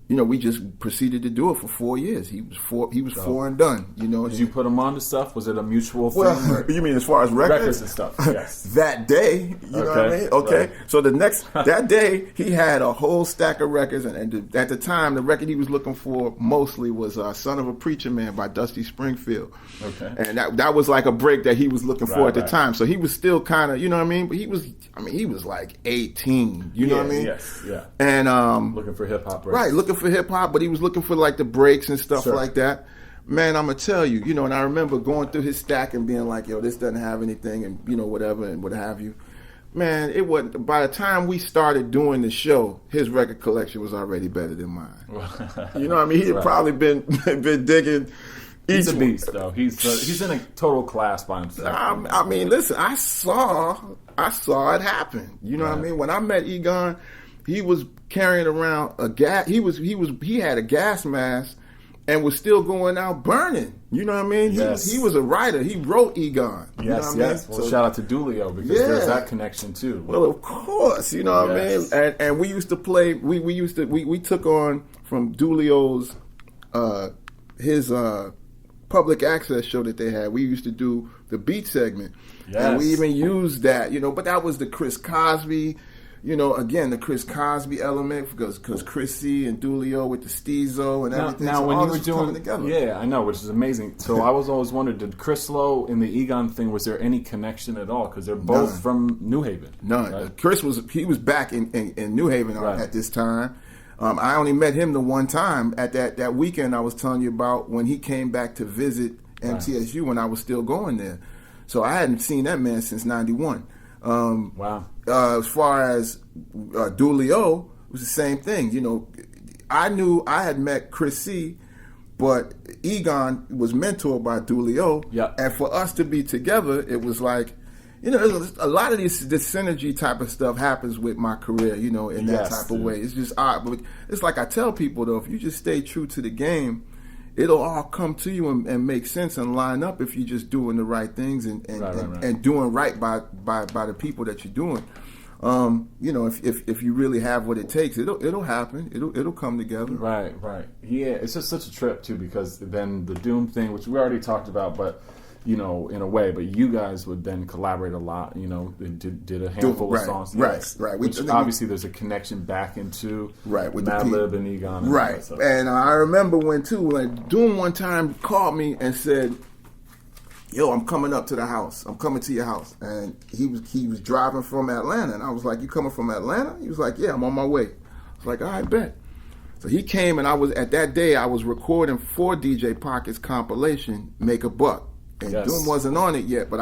you know, we just proceeded to do it for 4 years. He was four and done. You know, did you put him on to stuff? Was it a mutual thing? Well, you mean as far as records and stuff? Yes. That day, you know what I mean? Okay. Right. So that day, he had a whole stack of records, and at the time, the record he was looking for mostly was "Son of a Preacher Man" by Dusty Springfield. Okay. And that was like a break that he was looking for at the right. time. So he was still kind of, you know what I mean? But he was like 18. You know what I mean? Yes. Yeah. And looking for hip hop. right, looking for hip hop, but he was looking for like the breaks and stuff Sure. like that. Man, I'm gonna tell you, you know, and I remember going through his stack and being like, yo, this doesn't have anything, and you know, whatever, and what have you. Man, it wasn't. By the time we started doing the show, his record collection was already better than mine. You know what I mean? He had probably been digging. He's a beast, though. He's in a total class by himself. I mean, listen, I saw it happen. You know what I mean? When I met Egon, he was carrying around a gas. He had a gas mask and was still going out burning. You know what I mean? Yes. He was a writer. He wrote Egon. You know what I mean? Yes. Well, shout out to Dulio because there's that connection too. Well, of course, you know what I mean. And we used to play. We took on from Dulio's his public access show that they had. We used to do the beat segment, and we even used that. You know, but that was the Chris Cosby. You know, again, the Chris Cosby element because Chris C and Dulio with the Steezo and everything. Now, so when all you were this was coming doing, together. I know, which is amazing. So I was always wondering, did Chris Lowe and the Egon thing, was there any connection at all? Because they're both from New Haven. None. Right? Chris was back in New Haven at this time. I only met him the one time at that weekend I was telling you about when he came back to visit MTSU when I was still going there. So I hadn't seen that man since '91. Wow. As far as Dulio, it was the same thing. You know, I knew I had met Chris C, but Egon was mentored by Dulio. Yeah. And for us to be together, it was like, you know, a lot of this synergy type of stuff happens with my career, you know, in that type of way. It's just odd. But it's like I tell people, though, if you just stay true to the game, it'll all come to you and make sense and line up if you're just doing the right things and doing right by the people that you're doing. You know, if you really have what it takes, it'll happen. It'll come together. Right. Yeah, it's just such a trip too because then the Doom thing, which we already talked about, but you know, in a way, but you guys would then collaborate a lot. You know, did a handful of songs. Right. Which obviously there's a connection back into with Madlib and Egon. And right. And I remember when Doom one time called me and said, yo, I'm coming up to the house. I'm coming to your house. And he was driving from Atlanta. And I was like, you coming from Atlanta? He was like, yeah, I'm on my way. I was like, all right, bet. So he came and at that day I was recording for DJ Pocket's compilation, Make a Buck. And Doom wasn't on it yet, but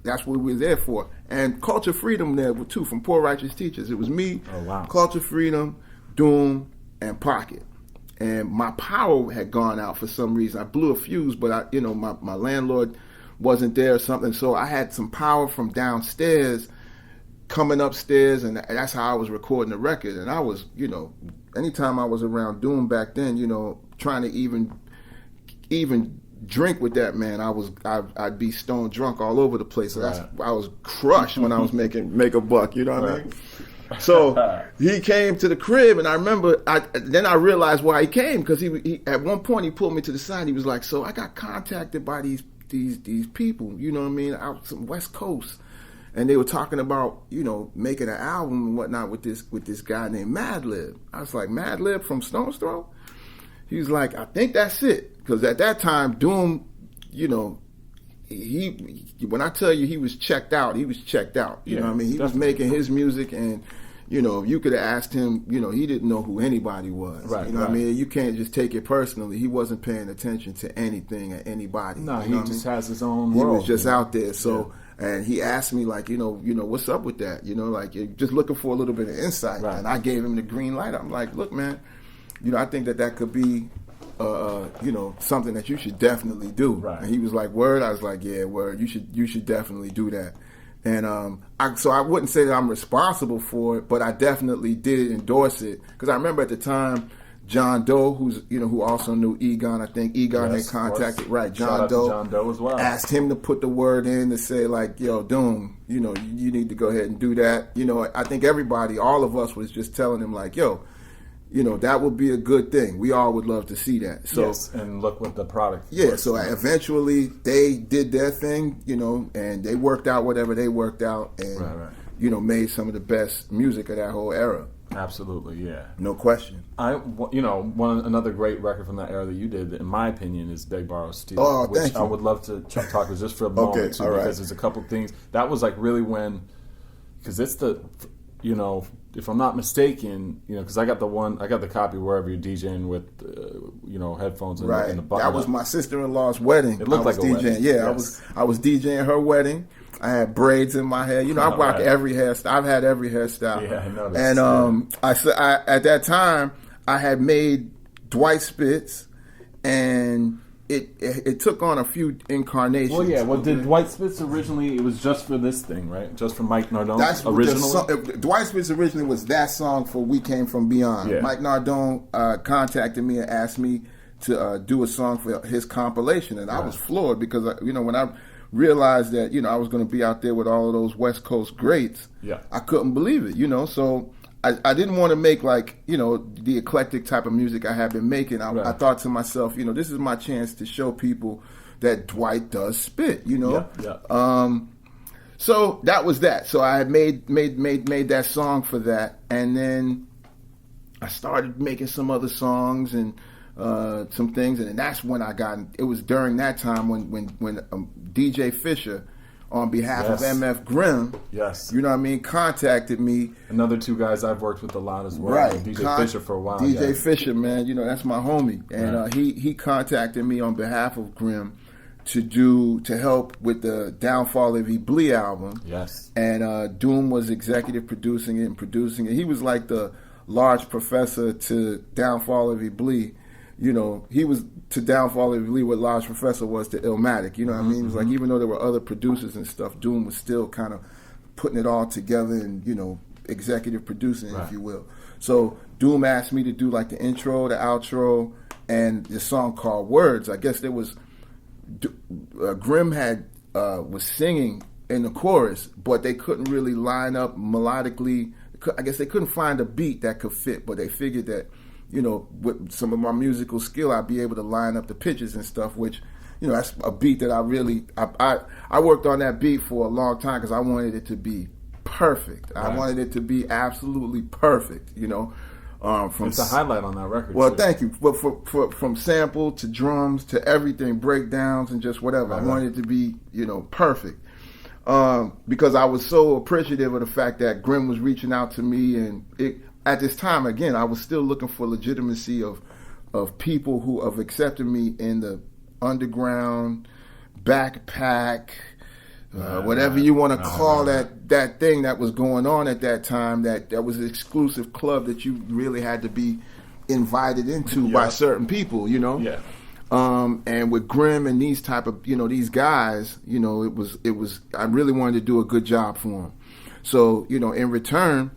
that's what we were there for. And Culture Freedom there too, from Poor Righteous Teachers. It was me, Culture Freedom, Doom, and Pocket. And my power had gone out for some reason. I blew a fuse, but my landlord wasn't there or something. So I had some power from downstairs coming upstairs, and that's how I was recording the record. And I was, you know, anytime I was around Doom back then, you know, trying to even drink with that man, I'd be stone drunk all over the place. So I was crushed when I was make a buck. You know what I mean? So he came to the crib, and I remember. Then I realized why he came, because he at one point he pulled me to the side. He was like, "So I got contacted by these people. You know what I mean? Out some West Coast." And they were talking about, you know, making an album and whatnot with this guy named Madlib. I was like, Madlib from Stone's Throw? He was like, I think that's it. Because at that time, Doom, you know, when I tell you he was checked out, he was checked out. You know what I mean? He was making his music, and, you know, you could have asked him, you know, he didn't know who anybody was. Right, you know what I mean? You can't just take it personally. He wasn't paying attention to anything or anybody. No, he just has his own world. He was just out there. So... And he asked me, like, you know, what's up with that? You know, like, you're just looking for a little bit of insight. Right. And I gave him the green light. I'm like, look, man, you know, I think that could be something that you should definitely do. Right. And he was like, word? I was like, yeah, word. You should definitely do that. And so I wouldn't say that I'm responsible for it, but I definitely did endorse it because I remember at the time John Doe, who also knew Egon. I think Egon had contacted John Doe. John Doe as well. Asked him to put the word in to say like, yo, Doom, you need to go ahead and do that. I think all of us was just telling him like, yo, that would be a good thing. We all would love to see that. So, yes, and look what the product. Yeah, so eventually they did their thing, and they worked out whatever they worked out, and made some of the best music of that whole era. Absolutely, yeah, no question. Another great record from that era that you did, in my opinion, is Beg Borrow Steal. Oh, which thank you. I would love to talk just for a moment too, because there's a couple things that was like really when, because it's the. If I'm not mistaken, because I got the copy wherever you're DJing with, headphones and the button. That was my sister-in-law's wedding. It looked like a DJing. wedding. Yeah, yes. I was DJing her wedding. I had braids in my hair. I rock every hairstyle. I've had every hairstyle. Yeah, I noticed. And I at that time I had made Dwight Spitz, and it took on a few incarnations. Well, yeah. Well, did Dwight Spitz originally? It was just for this thing, right? Just for Mike Nardone. That's originally. Dwight Spitz originally was that song for "We Came From Beyond." Yeah. Mike Nardone contacted me and asked me to do a song for his compilation, and I was floored because when I realized that I was going to be out there with all of those West Coast greats, I couldn't believe it. So. I didn't want to make the eclectic type of music I had been making. I thought to myself, this is my chance to show people that Dwight does spit, So that was that. So I had made that song for that, and then I started making some other songs and some things, and then that's when it was during that time when DJ Fisher, on behalf of MF Grimm, contacted me. Another two guys I've worked with a lot as well. Right. DJ Fisher for a while. DJ Fisher, man, that's my homie. And he contacted me on behalf of Grimm to help with the Downfall of Iblis album. Yes. And Doom was executive producing it. He was like the large professor to Downfall of Iblis. He was to Downfall of Iblis what Large Professor was to Illmatic. You know what I mean? It was like even though there were other producers and stuff, Doom was still kind of putting it all together and, executive producing, if you will. So Doom asked me to do like the intro, the outro, and the song called Words. I guess there was Grimm was singing in the chorus, but they couldn't really line up melodically. I guess they couldn't find a beat that could fit, but they figured that with some of my musical skill, I'd be able to line up the pitches and stuff, which, that's a beat that I worked on that beat for a long time because I wanted it to be perfect. Right. I wanted it to be absolutely perfect, it's a highlight on that record. Well, thank you. But from sample to drums to everything, breakdowns and just whatever, I wanted it to be, perfect. Because I was so appreciative of the fact that Grimm was reaching out to me, and at this time, again, I was still looking for legitimacy of people who have accepted me in the underground, backpack, whatever you want to call that thing that was going on at that time, that was an exclusive club that you really had to be invited into by certain people, Yeah. And with Grimm and these type of, these guys, it was, I really wanted to do a good job for them. So, in return,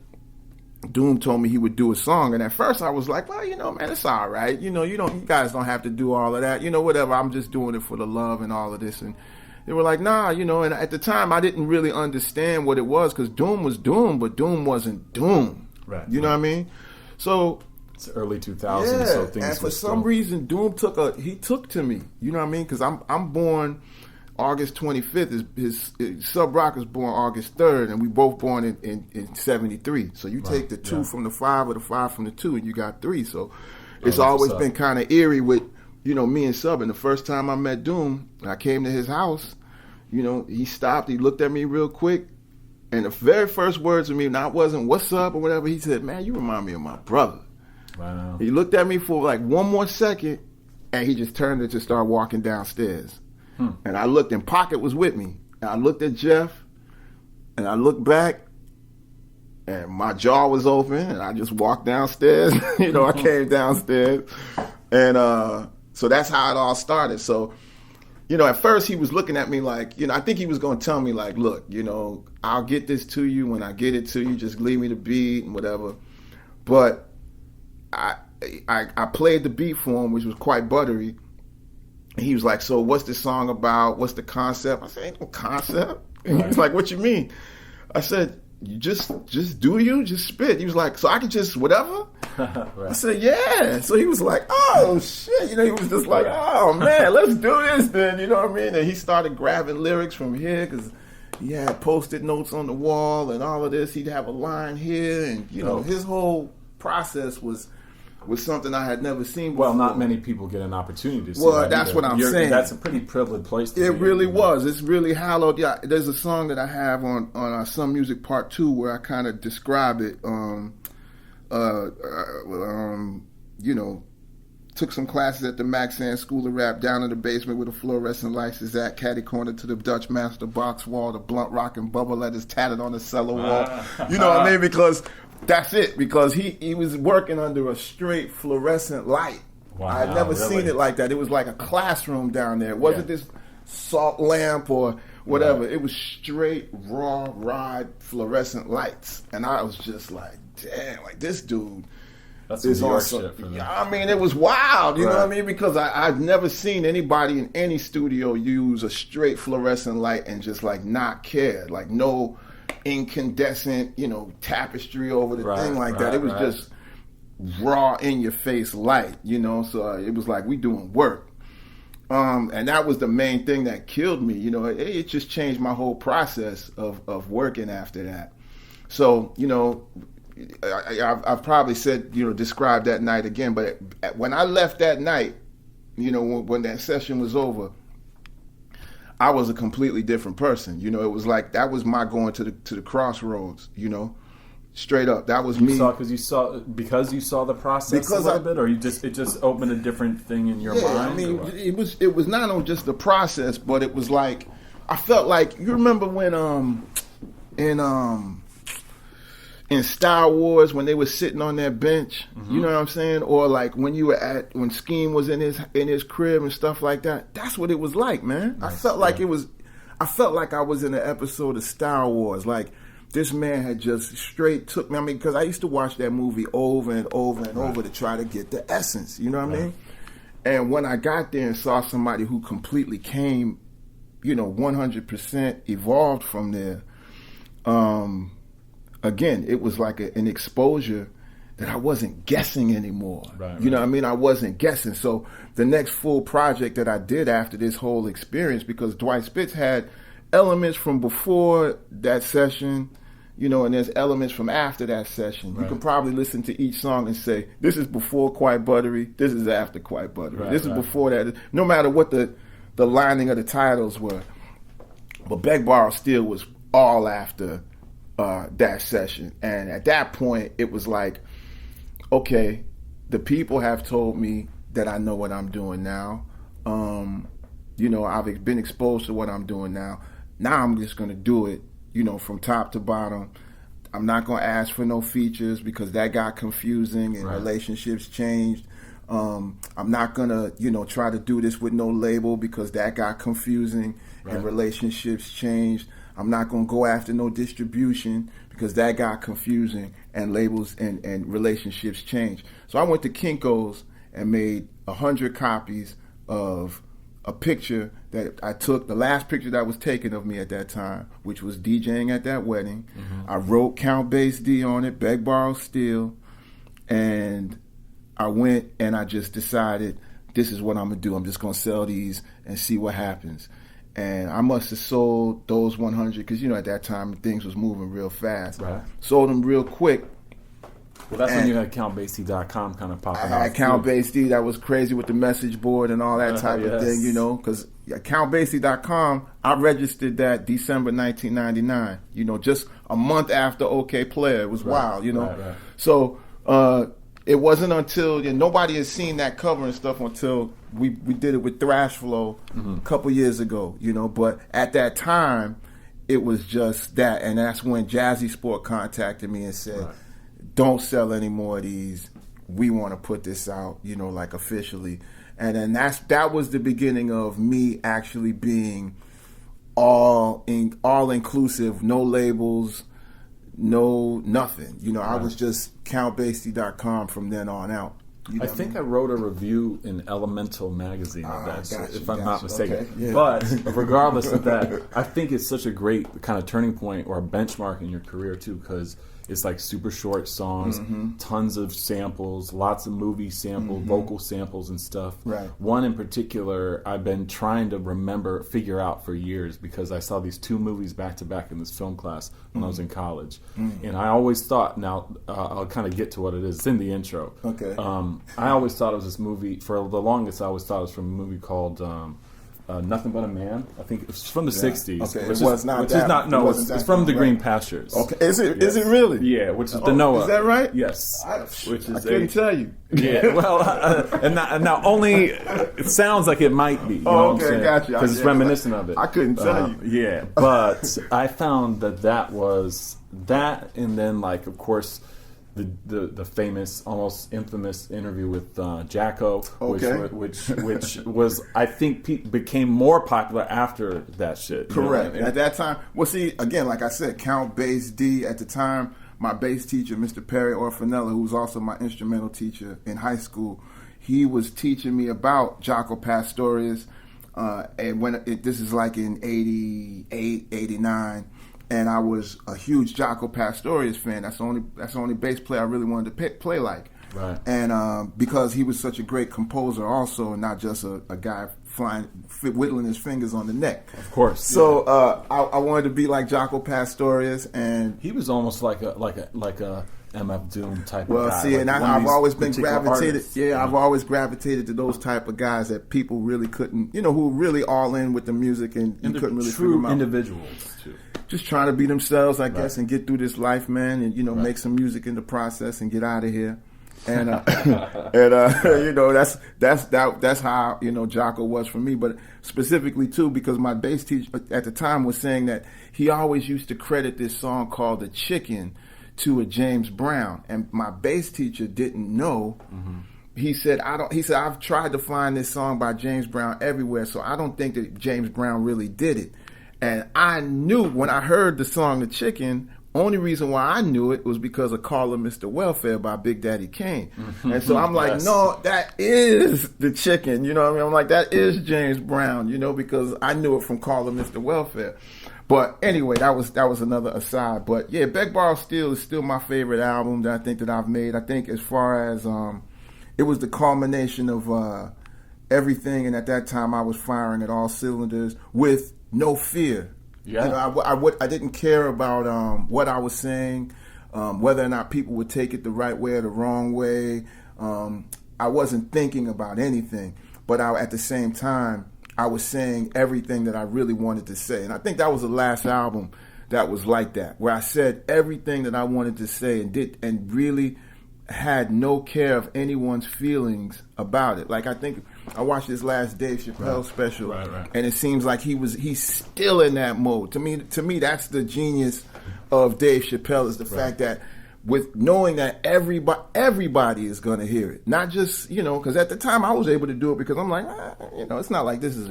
Doom told me he would do a song, and at first I was like, well, man, it's all right. You guys don't have to do all of that. Whatever. I'm just doing it for the love and all of this. And they were like, nah, and at the time I didn't really understand what it was because Doom was Doom, but Doom wasn't Doom. Right. You know what I mean? So it's early 2000s, so things. And for some reason, Doom took to me. You know what I mean? Because I'm born August 25th. His Sub Rock was born August 3rd, and we both born in 73. So you take the 2 from the 5 or the 5 from the 2, and you got 3. So it's always been kind of eerie with, me and Sub. And the first time I met Doom, I came to his house, he stopped, he looked at me real quick, and the very first words of me, wasn't what's up or whatever, he said, man, you remind me of my brother. Wow. He looked at me for like one more second, and he just turned and just started walking downstairs. And I looked, and Pocket was with me. And I looked at Jeff, and I looked back, and my jaw was open, and I just walked downstairs. I came downstairs, And so that's how it all started. So, you know, at first he was looking at me like, you know, I think he was going to tell me like, look, you know, I'll get this to you when I get it to you. Just leave me the beat and whatever. But I played the beat for him, which was quite buttery. And he was like, so what's the song about? What's the concept? I said, ain't no concept. And he was like, what you mean? I said, you just spit. He was like, so I can just whatever? Right. I said, yeah. So he was like, oh shit. You know, he was just like, oh man, let's do this then. You know what I mean? And he started grabbing lyrics from here because he had Post-it notes on the wall and all of this. He'd have a line here. And, you know, his whole process was something I had never seen before. Well, not many people get an opportunity to see Well, that that's either. what I'm saying. That's a pretty privileged place to be. It really was. It's really hallowed. Yeah, there's a song that I have on Some Music Part 2 where I kind of describe it. You know, took some classes at the Maxan School of Rap down in the basement where the fluorescent lights is at, catty corner to the Dutch Master box wall, the blunt rock and bubble letters tatted on the cellar wall. You know what I mean? Because that's it. Because he was working under a straight fluorescent light. Wow, I had never really? seen it like that. It was like a classroom down there. It wasn't this salt lamp or whatever. Right. It was straight, raw, rod, fluorescent lights. And I was just like, damn, like this dude. That's New York shit for them. I mean, it was wild, you know what I mean? Because I've never seen anybody in any studio use a straight fluorescent light and just like not care. Like no incandescent, you know, tapestry over the thing like that. It was just raw in your face light, you know? So it was like we doing work. And that was the main thing that killed me, you know? It just changed my whole process of working after that. So, you know, I've probably said, you know, described that night again, but when I left that night, you know, when that session was over, I was a completely different person. You know, it was like that was my going to the crossroads. You know, straight up, that was me. Because you saw the process a little bit, or it just opened a different thing in your mind. I mean, it was not on just the process, but it was like I felt like you remember when in Star Wars when they were sitting on that bench, you know what I'm saying? Or like when Scheme was in his crib and stuff like that. That's what it was like, man. Nice. I felt like I was in an episode of Star Wars. Like this man had just straight took me. I mean, because I used to watch that movie over and over and over to try to get the essence. You know what I mean? And when I got there and saw somebody who completely came, you know, 100% evolved from there, again, it was like an exposure that I wasn't guessing anymore. You know what I mean? I wasn't guessing. So the next full project that I did after this whole experience, because Dwight Spitz had elements from before that session, you know, and there's elements from after that session. You can probably listen to each song and say, this is before Quite Buttery, this is after Quite Buttery. This is before that. No matter what the lining of the titles were. But Beg Borrow Steal was all after that session. And at that point, it was like, okay, the people have told me that I know what I'm doing now. You know, I've been exposed to what I'm doing now. Now I'm just going to do it, you know, from top to bottom. I'm not going to ask for no features because that got confusing and relationships changed. I'm not going to, you know, try to do this with no label because that got confusing and relationships changed. I'm not going to go after no distribution because that got confusing and labels and relationships changed. So I went to Kinko's and made 100 copies of a picture that I took, the last picture that was taken of me at that time, which was DJing at that wedding. I wrote Count Bass D on it, Beg Borrow Steal, and I went and I just decided this is what I'm going to do. I'm just going to sell these and see what happens. And I must have sold those 100 because, you know, at that time things was moving real fast. Sold them real quick. Well, that's when you had CountBasie.com kind of popping up. I had Count Basie. That was crazy with the message board and all that type of thing, you know, because CountBasie.com, I registered that December 1999, you know, just a month after OK Player. It was wild, you know. So it wasn't until nobody had seen that cover and stuff until we did it with Thrash Flow a couple years ago, you know. But at that time, it was just that, and that's when Jazzy Sport contacted me and said, "Don't sell any more of these. we want to put this out, like officially. And then that was the beginning of me actually being all inclusive, no labels, no nothing. I was just CountBasie.com from then on out. I think I wrote a review in Elemental magazine of that, if I'm not mistaken. Okay, yeah. But regardless of that, I think it's such a great kind of turning point or benchmark in your career too, because it's like super short songs, tons of samples, lots of movie samples, vocal samples and stuff. Right. One in particular I've been trying to figure out for years, because I saw these 2 movies back to back in this film class when I was in college. And I always thought, now I'll kind of get to what it is. It's in the intro. Okay. I always thought it was this movie, for the longest I always thought it was from a movie called Nothing But a Man. I think it was from the 60s. Okay, Which it was not that. It's from The Green Pastures. Okay, is it really? Yeah, which is the Noah. Is that right? Yes. I couldn't tell you. Yeah, well, and now only it sounds like it might be. You know okay, gotcha. Because it's reminiscent of it. I couldn't tell you. Yeah, but I found that was that, and then like of course the famous, almost infamous interview with Jacko, which was, I think, became more popular after that shit. Correct. At that time, well, see, again, like I said, Count Bass D at the time. My bass teacher, Mr. Perry Orfanella, who was also my instrumental teacher in high school, he was teaching me about Jaco Pastorius. And this is like in 88, 89. And I was a huge Jaco Pastorius fan. That's the only bass player I really wanted to play like. Right. And because he was such a great composer also, and not just a guy whittling his fingers on the neck. Of course. So I wanted to be like Jaco Pastorius, and he was almost like a MF Doom type of guy. Well, see, like and I've always been gravitated. Artists. Yeah, I've always gravitated to those type of guys that people really couldn't, who were really all in with the music, and you couldn't really figure them out. Individuals too. Just trying to be themselves, I guess, and get through this life, man, and make some music in the process and get out of here. And that's how Jaco was for me. But specifically too, because my bass teacher at the time was saying that he always used to credit this song called "The Chicken" to a James Brown, and my bass teacher didn't know. He said, I've tried to find this song by James Brown everywhere, so I don't think that James Brown really did it. And I knew when I heard the song "The Chicken," only reason why I knew it was because of "Call Him Mr. Welfare" by Big Daddy Kane. And so I'm like, no, that is "The Chicken." You know what I mean? I'm like, that is James Brown, because I knew it from "Call Him Mr. Welfare." But anyway, that was another aside. But yeah, Beg Borrow Steal is still my favorite album that I think that I've made. I think as far as it was the culmination of everything, and at that time I was firing at all cylinders with no fear. Yeah, I didn't care about what I was saying, whether or not people would take it the right way or the wrong way. I wasn't thinking about anything, but at the same time, I was saying everything that I really wanted to say. And I think that was the last album that was like that, where I said everything that I wanted to say and really had no care of anyone's feelings about it. Like, I think I watched this last Dave Chappelle special, and it seems like he's still in that mode. To me, that's the genius of Dave Chappelle, is the fact that with knowing that everybody is going to hear it, not just because at the time I was able to do it because I'm like, it's not like this is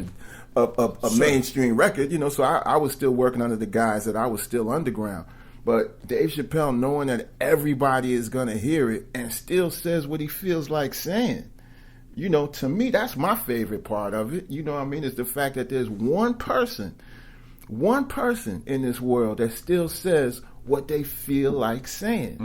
a mainstream record, So I was still working under the guys that I was still underground. But Dave Chappelle, knowing that everybody is going to hear it and still says what he feels like saying, to me, that's my favorite part of it. You know what I mean? It's the fact that there's one person in this world that still says what they feel like saying.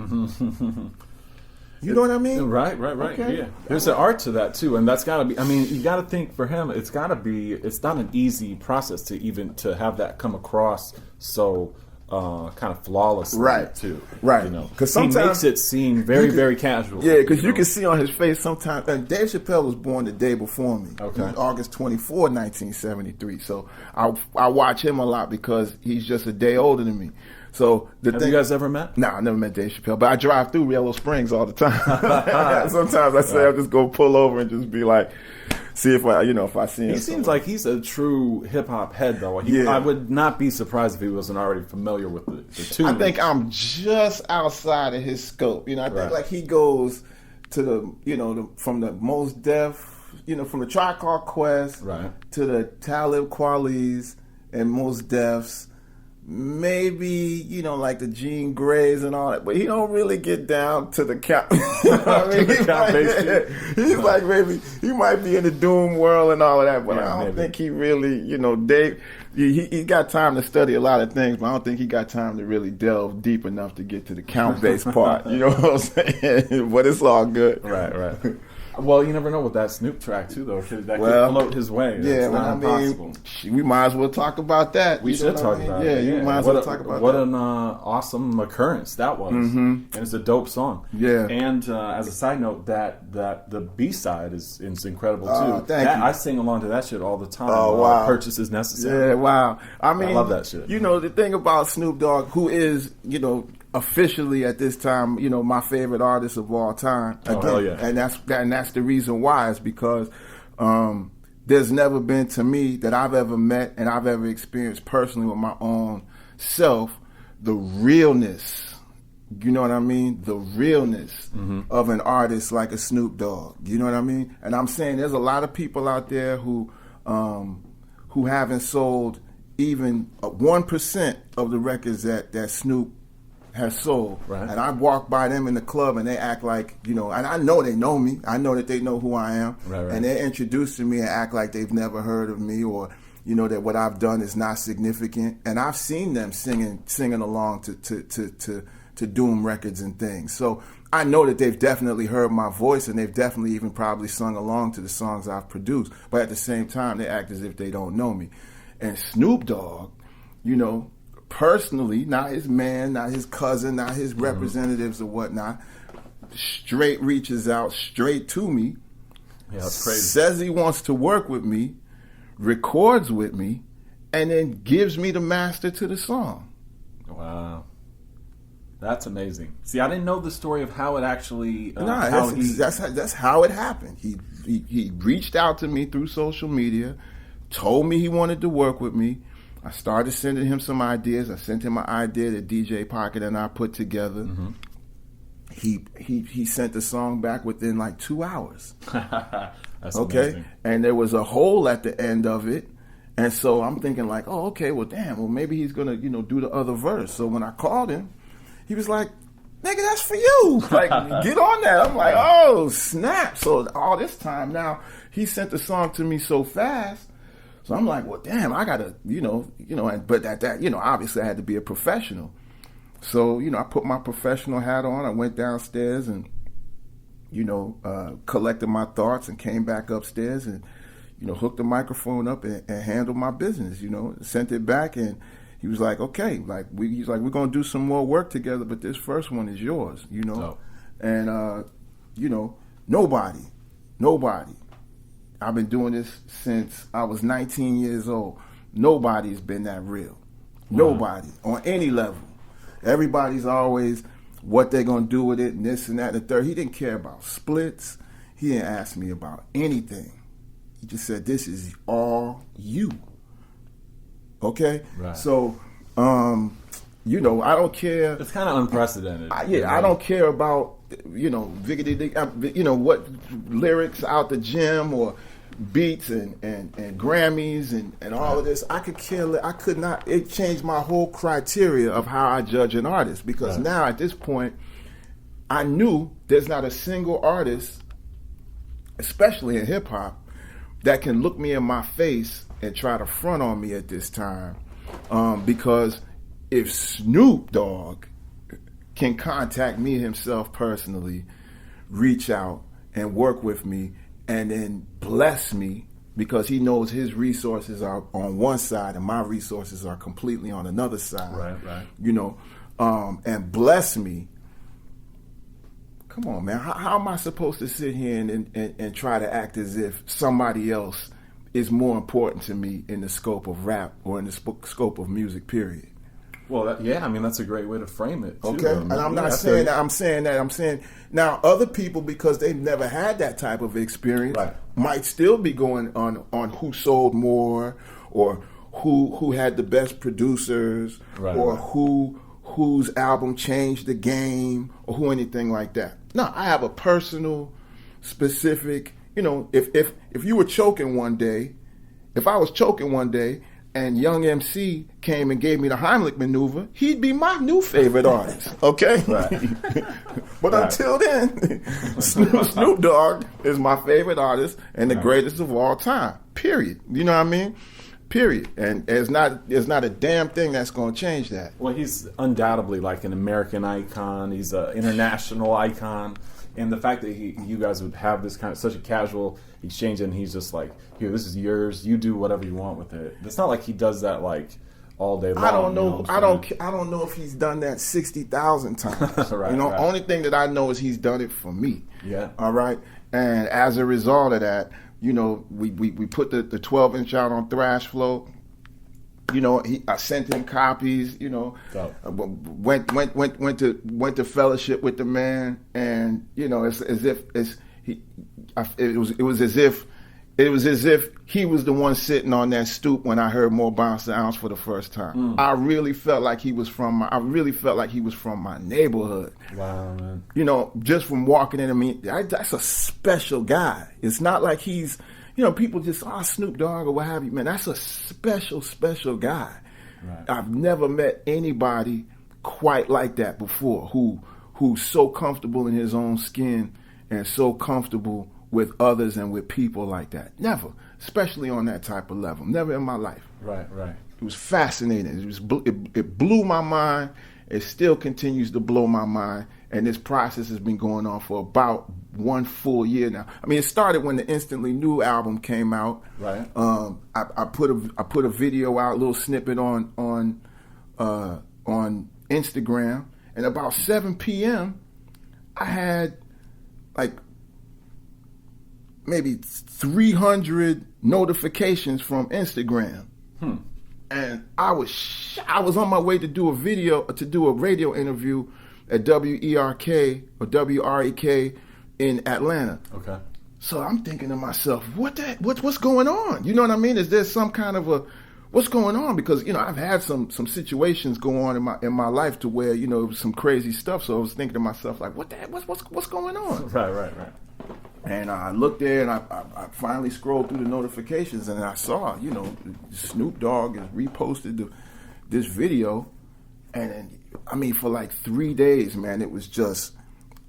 You know what I mean? Right. Okay. Yeah. There's an art to that too, and that's got to be. I mean, you got to think for him, it's got to be. It's not an easy process to have that come across so kind of flawlessly, too. Right. Because he makes it seem very, very casual. Yeah, because you can see on his face sometimes. And Dave Chappelle was born the day before me. Okay. August 24, 1973. So I watch him a lot because he's just a day older than me. So have you guys ever met? No, I never met Dave Chappelle, but I drive through Yellow Springs all the time. Sometimes I say I'll just go pull over and just be like, see if I see him. He seems like he's a true hip hop head, though. I would not be surprised if he wasn't already familiar with the tune. I think I'm just outside of his scope. I think like he goes to the, you know, from the Mos Def, you know, from the Tribe Called Quest Right. to the Talib Kweli's and Mos Def's, maybe, you know, like the Jean Greys and all that, but he don't really get down to the count. You know what I mean? He's like, maybe he might be in the doom world and all of that, but Yeah, I don't maybe. think he really, you know, Dave. He got time to study a lot of things, but I don't think he got time to really delve deep enough to get to the count-based part. You know what I'm saying? But it's all good. Right. Well, you never know with that Snoop track too, though, because that Well, could float his way. That's Yeah, not well, I impossible. mean, we might as well talk about that. We You know should what talk I mean? about Yeah, it. you might as What well a- talk about what that. an awesome occurrence that was, and it's a dope song. Yeah. And as a side note, that the B side is incredible too. Oh, thank you. I sing along to that shit all the time. Oh, wow. Purchase is necessary. Yeah, wow. I mean, love that shit. You know, the thing about Snoop Dogg, who is, you know, officially at this time, you know, my favorite artist of all time. Oh, hell yeah. And that's the reason why, is because there's never been, to me, that I've ever met and I've ever experienced personally with my own self, the realness. You know what I mean? The realness of an artist like a Snoop Dogg. You know what I mean? And I'm saying there's a lot of people out there who haven't sold even 1% of the records that Snoop has sold. Right. And I walk by them in the club and they act like, you know, and I know they know me. I know that they know who I am. Right. And they're introduced to me and act like they've never heard of me, or, you know, that what I've done is not significant. And I've seen them singing along to Doom records and things. So I know that they've definitely heard my voice, and they've definitely even probably sung along to the songs I've produced. But at the same time, they act as if they don't know me. And Snoop Dogg, you know, personally, not his man, not his cousin, not his representatives or whatnot, straight reaches out straight to me, Yeah, that's crazy. says he wants to work with me, records with me, and then gives me the master to the song. Wow. That's amazing. See, I didn't know the story of how it actually. Nah, that's how it happened. He reached out to me through social media, told me he wanted to work with me. I started sending him some ideas. I sent him an idea that DJ Pocket and I put together. He sent the song back within like 2 hours. That's Okay, amazing. and there was a hole at the end of it, and so I'm thinking like, oh, okay, well, damn, well, maybe he's gonna, you know, do the other verse. So when I called him, he was like, nigga, that's for you. Like, get on that. I'm like, oh, snap. So all this time now, he sent the song to me so fast. So I'm like, well, damn, I gotta, you know, but that, you know, obviously I had to be a professional. So, you know, I put my professional hat on. I went downstairs and, you know, collected my thoughts and came back upstairs and, you know, hooked the microphone up and handled my business, you know, sent it back. And he was like, okay, he's like, we're going to do some more work together, but this first one is yours, you know. Oh. And, you know, nobody. I've been doing this since I was 19 years old. Nobody's been that real. Nobody on any level. Everybody's always what they're going to do with it and this and that and the third. He didn't care about splits. He didn't ask me about anything. He just said, this is all you. Okay? Right. So, you know, I don't care. It's kind of unprecedented. I don't care about, you know, you know, what lyrics out the gym or beats and Grammys and all of this. I could not. It changed my whole criteria of how I judge an artist, because now at this point, I knew there's not a single artist, especially in hip hop, that can look me in my face and try to front on me at this time, because if Snoop Dogg can contact me himself personally, reach out and work with me, and then bless me, because he knows his resources are on one side and my resources are completely on another side. Right. You know, and bless me. Come on, man. How am I supposed to sit here and try to act as if somebody else is more important to me in the scope of rap or in the scope of music, period? Well, I mean, that's a great way to frame it, too. Okay, and I'm not saying that. I'm saying now other people, because they've never had that type of experience, Right. might still be going on who sold more, or who had the best producers, Right, or right. who whose album changed the game or who anything like that. No, I have a personal, specific, you know, if you were choking one day, if I was choking one day and Young MC came and gave me the Heimlich maneuver, he'd be my new favorite artist, okay? Right. But until then, Snoop Dogg is my favorite artist and the greatest of all time, period. You know what I mean? Period. And there's not a damn thing that's going to change that. Well, he's undoubtedly like an American icon. He's an international icon. And the fact that you guys would have this kind of such a casual exchange, and he's just like, "Here, this is yours. You do whatever you want with it." It's not like he does that like all day long. I don't know. You know I don't know if he's done that 60,000 times. Right, you know, right. only thing that I know is he's done it for me. Yeah. All right. And as a result of that, you know, we put the 12-inch out on Thrash Flow. You know, I sent him copies. You know, went to fellowship with the man, and you know, it was as if he was the one sitting on that stoop when I heard More Bounce the Ounce for the first time. I really felt like he was from my neighborhood. Wow, man. You know, just from walking in. I mean, that's a special guy. It's not like he's. You know, people just, Snoop Dogg or what have you. Man, that's a special, special guy. Right. I've never met anybody quite like that before who's so comfortable in his own skin and so comfortable with others and with people like that. Never. Especially on that type of level. Never in my life. Right, right. It was fascinating. It blew my mind. It still continues to blow my mind. And this process has been going on for about 1 full year now. I mean, it started when the Instantly New album came out. Right. I put a video out, a little snippet on Instagram, and about 7 p.m. I had like maybe 300 notifications from Instagram. And I was on my way to do a radio interview at WERK or WREK in Atlanta. Okay. So I'm thinking to myself, what's going on? You know what I mean? Is there some kind of what's going on? Because, you know, I've had some situations go on in my life to where, you know, it was some crazy stuff. So I was thinking to myself, like, what's going on? Right. And I looked there and I finally scrolled through the notifications and I saw, you know, Snoop Dogg has reposted this video. And I mean, for like 3 days, man, it was just,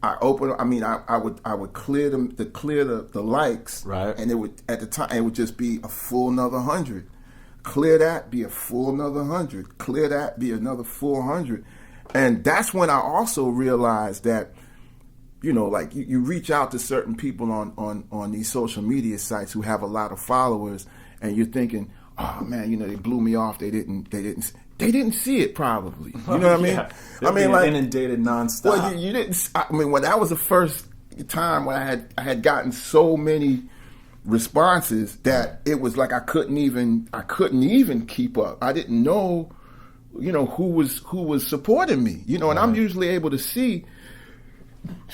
I would clear the likes. Right. And it would, at the time, it would just be a full another 100. Clear that, be a full another 100. Clear that, be another 400. And that's when I also realized that, you know, like you reach out to certain people on these social media sites who have a lot of followers, and you're thinking, oh man, you know, they blew me off. They didn't see it probably. You know what I mean? Yeah. I mean, like inundated nonstop. Well, you didn't. I mean, when that was the first time when I had gotten so many responses that it was like I couldn't even keep up. I didn't know, you know, who was supporting me. You know, and I'm usually able to see.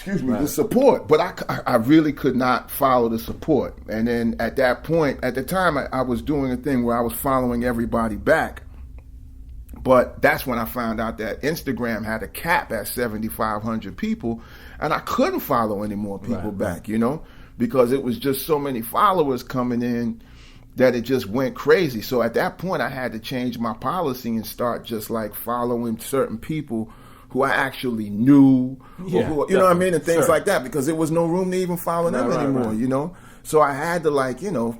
The support, but I really could not follow the support. And then at that point, at the time, I was doing a thing where I was following everybody back. But that's when I found out that Instagram had a cap at 7,500 people, and I couldn't follow any more people back, you know, because it was just so many followers coming in that it just went crazy. So at that point, I had to change my policy and start just like following certain people who I actually knew, you know what I mean, and things like that, because there was no room to even follow them anymore, you know. So I had to, like, you know,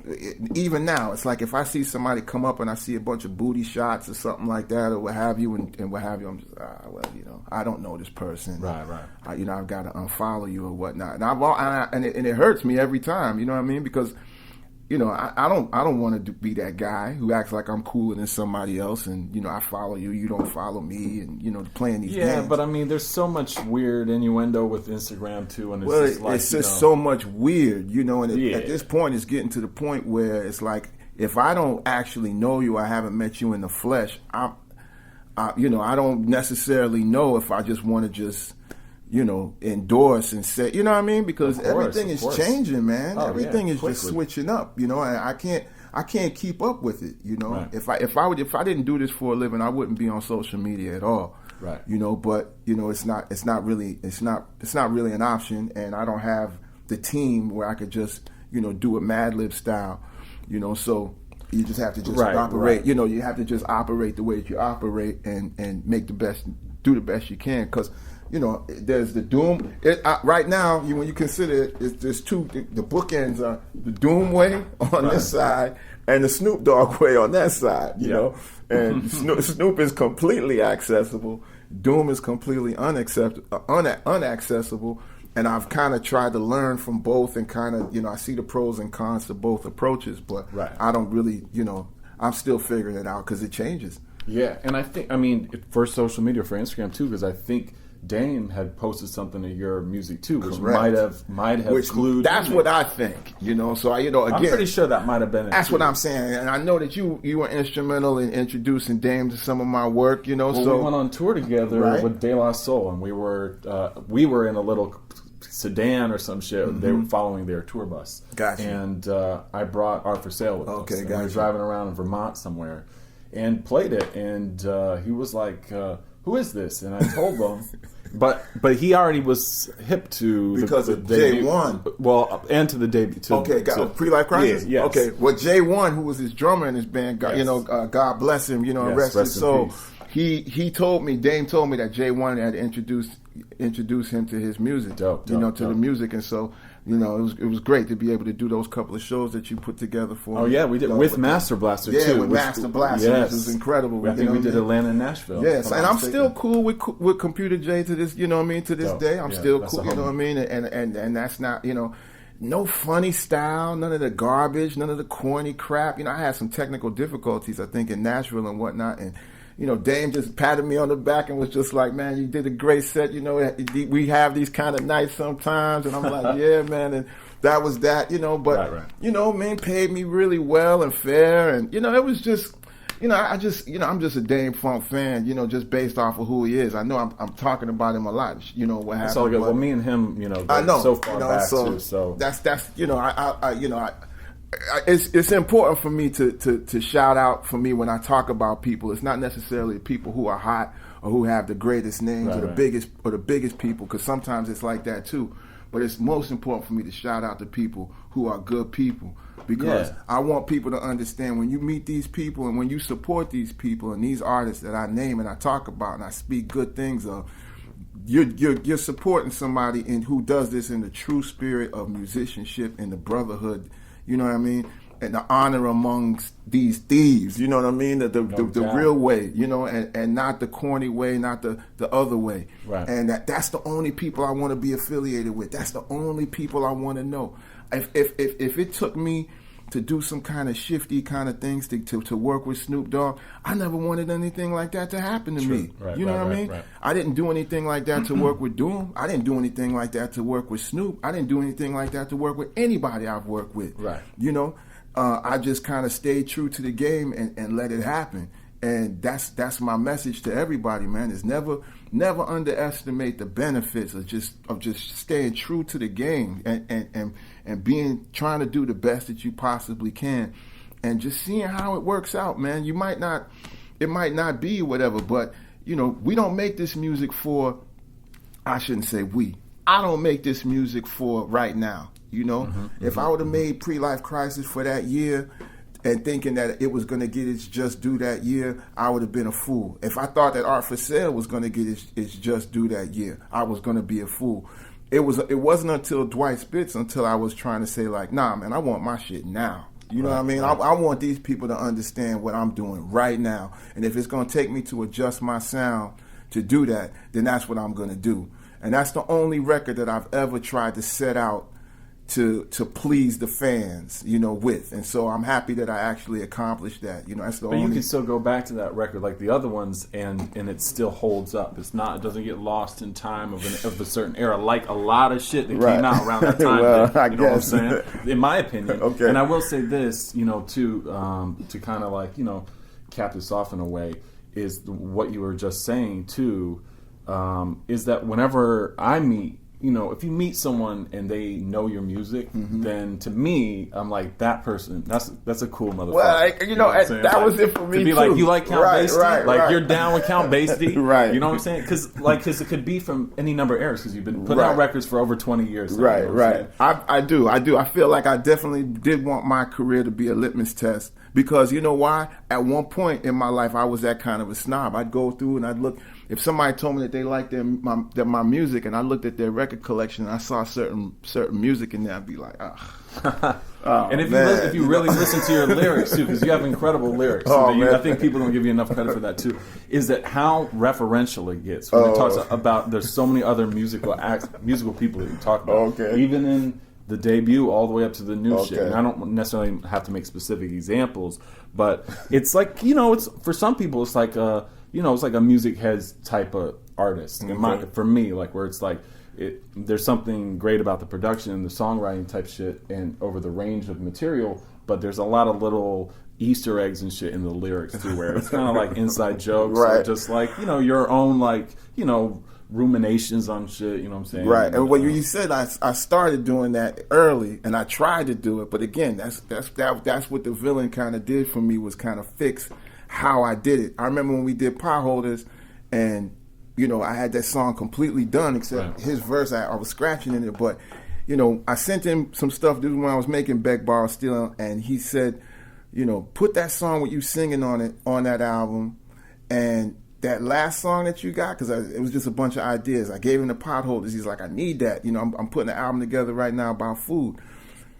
even now, it's like if I see somebody come up and I see a bunch of booty shots or something like that or what have you, and what have you, I'm just, well, you know, I don't know this person. Right. You know, I've got to unfollow you or whatnot. And it hurts me every time, you know what I mean, because, you know, I don't want to be that guy who acts like I'm cooler than somebody else, and you know, I follow you, you don't follow me, and you know, playing these games. Yeah, but I mean, there's so much weird innuendo with Instagram too, and it's just so much weird, you know. And at this point, it's getting to the point where it's like, if I don't actually know you, I haven't met you in the flesh. You know, I don't necessarily know if I just want to just, you know, endorse and say, you know what I mean? Because everything is changing, man. Everything is just switching up, you know. And I can't keep up with it, you know. Right. If I didn't do this for a living, I wouldn't be on social media at all. Right. You know, but you know, it's not really an option, and I don't have the team where I could just, you know, do it Mad Lib style, you know. So you just have to just operate. Right. You know, you have to just operate the way that you operate and make do the best you can, because, you know, there's the Doom. Right now, when you consider it, there's two. The bookends are the Doom way on this side and the Snoop Dogg way on that side. You know, and Snoop is completely accessible. Doom is completely unaccessible. And I've kind of tried to learn from both, and kind of, you know, I see the pros and cons to both approaches, but I don't really, you know, I'm still figuring it out because it changes. Yeah, and I mean, for social media, for Instagram too, because I think Dame had posted something of your music too, which might have clued. That's what I think, you know. So again, I'm pretty sure that might have been it. That's what I'm saying, and I know that you were instrumental in introducing Dame to some of my work, you know. Well, so we went on tour together with De La Soul, and we were in a little sedan or some shit. Mm-hmm. They were following their tour bus. Gotcha. And I brought Art for Sale with us. Okay, and gotcha. We were driving around in Vermont somewhere and played it, and he was like, who is this? And I told him. But he already was hip to because of J1. Well, and to the debut. Pre-Life Crisis? Yeah, yes. Okay, well, J1, who was his drummer in his band, God, you know, God bless him, you know, and rest his soul. He told me, Dame told me that J1 had introduced him to his music, the music, and so, you know, it was great to be able to do those couple of shows that you put together for me. Oh yeah, we did with Master Blaster too. Yeah, with Master Blaster, which was incredible. I think we did Atlanta and Nashville. Yes, and I'm still cool with Computer J to this, you know what I mean, to this day. I'm still cool, you know what I mean, and that's not, you know, no funny style, none of the garbage, none of the corny crap. You know, I had some technical difficulties, I think, in Nashville and whatnot, and you know, Dame just patted me on the back and was just like, man, you did a great set. You know, we have these kind of nights sometimes. And I'm like, yeah, man. And that was that, you know. But, you know, man, paid me really well and fair. And, you know, it was just, you know, I'm just a Dame Funk fan, you know, just based off of who he is. I know I'm talking about him a lot, you know, what happened. That's all good. Well, me and him, you know, I know, so far you know, back too. So that's you know, it's important for me to shout out for me when I talk about people. It's not necessarily people who are hot or who have the greatest names or the biggest people, because sometimes it's like that too. But it's most important for me to shout out to people who are good people, because I want people to understand when you meet these people and when you support these people and these artists that I name and I talk about and I speak good things of, you're supporting somebody who does this in the true spirit of musicianship and the brotherhood. You know what I mean? And the honor amongst these thieves. You know what I mean? The real way. You know, and not the corny way, not the other way. Right. And that's the only people I want to be affiliated with. That's the only people I want to know. If it took me to do some kind of shifty kind of things to work with Snoop Dogg, I never wanted anything like that to happen to me. Right, you know what I mean? Right. I didn't do anything like that to work with Doom. I didn't do anything like that to work with Snoop. I didn't do anything like that to work with anybody I've worked with. Right. You know, I just kind of stayed true to the game and let it happen. And that's my message to everybody, man. Is never underestimate the benefits of just staying true to the game and trying to do the best that you possibly can, and just seeing how it works out, man. It might not be whatever, but you know, we don't make this music for. I shouldn't say we. I don't make this music for right now. You know, if I would have made Pre-Life Crisis for that year, and thinking that it was going to get its just due that year, I would have been a fool. If I thought that Art for Sale was going to get its just due that year, I was going to be a fool. It wasn't until Dwight Spitz until I was trying to say, like, nah, man, I want my shit now. You know what I mean? I want these people to understand what I'm doing right now. And if it's going to take me to adjust my sound to do that, then that's what I'm going to do. And that's the only record that I've ever tried to set out to please the fans, you know, with. And so I'm happy that I actually accomplished that. You know, that's the only. But you can still go back to that record like the other ones, and it still holds up. It doesn't get lost in time of a certain era, like a lot of shit that came out around that time. Well, you know what I'm saying? In my opinion. Okay. And I will say this, you know, to kind of like, you know, cap this off in a way, is what you were just saying too, is that whenever I meet you know, if you meet someone and they know your music, then to me, I'm like, that person, that's a cool motherfucker. Well, you know, what I'm saying? that was it for me, to be too. like, you like Count Right, Basie? right, like, right. you're down with Count Basie? Right. You know what I'm saying? Because it could be from any number of eras, because you've been putting out records for over 20 years. So, Right, you know what I'm right. saying? I do. I feel like I definitely did want my career to be a litmus test, because you know why? At one point in my life, I was that kind of a snob. I'd go through and I'd look. If somebody told me that they liked my music, and I looked at their record collection, and I saw certain music in there, I'd be like, oh, And if man, you really listen to your lyrics too, because you have incredible lyrics, Oh, you know, man. I think people don't give you enough credit for that too. Is that how referential it gets when it talks about? There's so many other musical people that you talk about, Okay. even in the debut all the way up to the new shit. Okay. And I don't necessarily have to make specific examples, but it's like, you know, it's for some people it's like you know, it's like a music heads type of artist. Okay. For me, like where it's like. There's something great about the production and the songwriting type shit and over the range of material, but there's a lot of little Easter eggs and shit in the lyrics too, where it's kind of like inside jokes, or Right. just like, you know, your own, like, you know, ruminations on shit, you know what I'm saying? Right, and what you said, I started doing that early, and I tried to do it, but again, that's what the villain kind of did for me, was kind of fix how I did it. I remember when we did Potholders, and you know, I had that song completely done, except his verse, I was scratching in it, but you know, I sent him some stuff. This was when I was making Beck, Borrow, Steal, and he said, you know, put that song with you singing on it on that album, and that last song that you got, because it was just a bunch of ideas. I gave him the Potholders. He's like, I need that. You know, I'm putting an album together right now about food.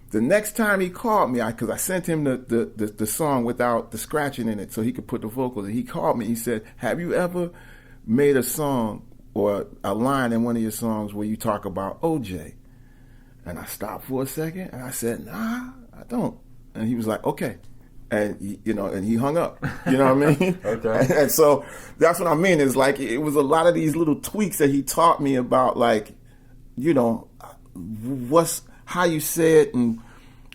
The next time he called me, because I sent him the song without the scratching in it, so he could put the vocals in. He called me. He said, have you ever made a song or a line in one of your songs where you talk about OJ? And I stopped for a second and I said, nah, I don't. And he was like, okay. And he hung up. You know what I mean? Okay. And so that's what I mean. Is like, it was a lot of these little tweaks that he taught me about, like, you know, how you say it and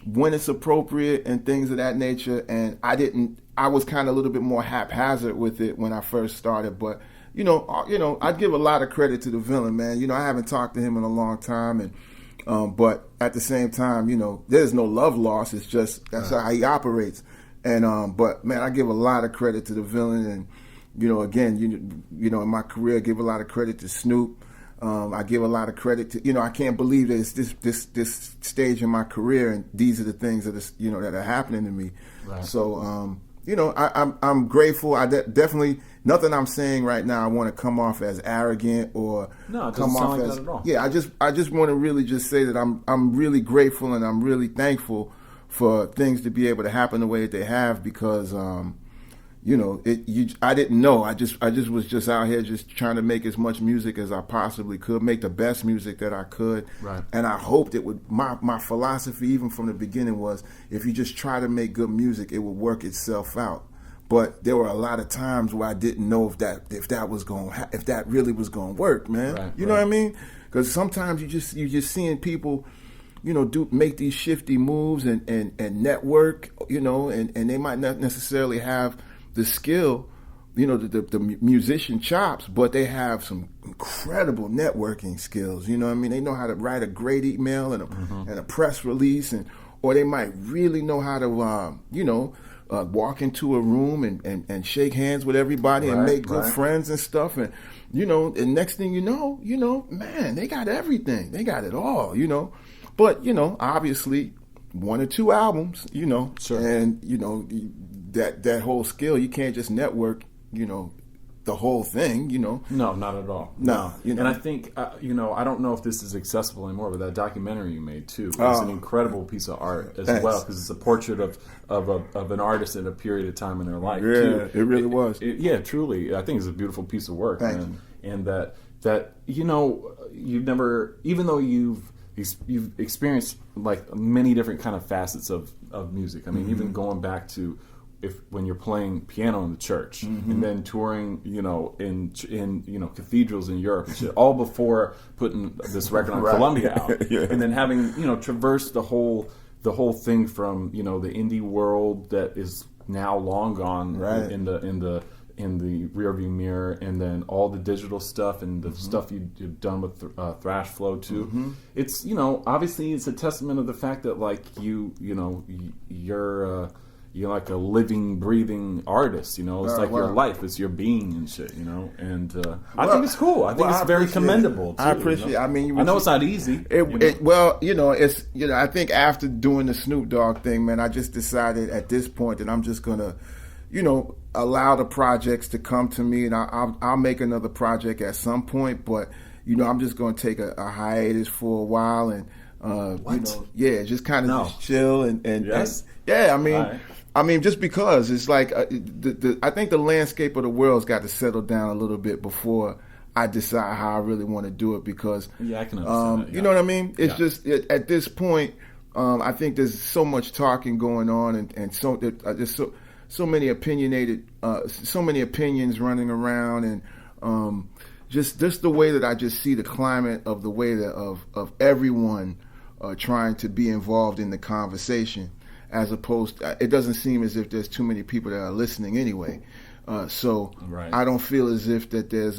when it's appropriate and things of that nature. And I was kind of a little bit more haphazard with it when I first started, but you know, I'd give a lot of credit to the villain, man. You know, I haven't talked to him in a long time, and but at the same time, you know, there's no love lost. It's just that's how he operates. And but man, I give a lot of credit to the villain, and you know, again, you know, in my career, I give a lot of credit to Snoop. I give a lot of credit to, you know, I can't believe that it's this stage in my career, and these are the things that is, you know, that are happening to me. Right. So you know, I'm grateful. I definitely, nothing I'm saying right now I want to come off as arrogant or come off like as that at all. Yeah. I just want to really just say that I'm really grateful and I'm really thankful for things to be able to happen the way that they have, because you know, I didn't know. I just was just out here just trying to make as much music as I possibly could, make the best music that I could. Right. And I hoped it would. My philosophy, even from the beginning, was if you just try to make good music, it would work itself out. But there were a lot of times where I didn't know if that really was going to work, man. Right, you know what I mean? Because sometimes you're just seeing people, you know, make these shifty moves and network, you know, and they might not necessarily have the skill, you know, the musician chops, but they have some incredible networking skills. You know what I mean? They know how to write a great email and a press release, or they might really know how to, you know, walk into a room and shake hands with everybody and make good friends and stuff. And, you know, and next thing you know, man, they got everything. They got it all, you know. But, you know, obviously 1 or 2 albums, you know, and, you know, that whole skill, you can't just network, you know, the whole thing, you know. No, not at all. No. You know. And I think, you know, I don't know if this is accessible anymore, but that documentary you made too is an incredible piece of art as well, because it's a portrait of an artist at a period of time in their life. Yeah, too. it really was. Yeah, truly. I think it's a beautiful piece of work. Thank you. And that, you know, you've never, even though you've experienced like many different kind of facets of music. I mean, even going back to when you're playing piano in the church and then touring, you know, in you know, cathedrals in Europe and shit, all before putting this record on Columbia out, and then having, you know, traversed the whole thing from, you know, the indie world that is now long gone in the in the rearview mirror, and then all the digital stuff and the stuff you've done with Thrash Flow too. It's, you know, obviously it's a testament of the fact that like you're like a living, breathing artist, you know. It's like your life, it's your being and shit, you know. And I think it's cool. I think it's very commendable. Too, I appreciate. You know? I mean, I know it's not easy. Well, you know, it's, you know, I think after doing the Snoop Dogg thing, man, I just decided at this point that I'm just gonna, you know, allow the projects to come to me, and I'll make another project at some point. But you know, I'm just gonna take a hiatus for a while and. You know, yeah, just kind of just chill and yes. Yeah, I mean, just because it's like I think the landscape of the world's got to settle down a little bit before I decide how I really want to do it. Because I can understand that, you know what I mean. It's just at this point, I think there's so much talking going on, and so there's so many opinionated, so many opinions running around, and just the way that I just see the climate of the way that of everyone. Trying to be involved in the conversation, as opposed it doesn't seem as if there's too many people that are listening anyway. So I don't feel as if that there's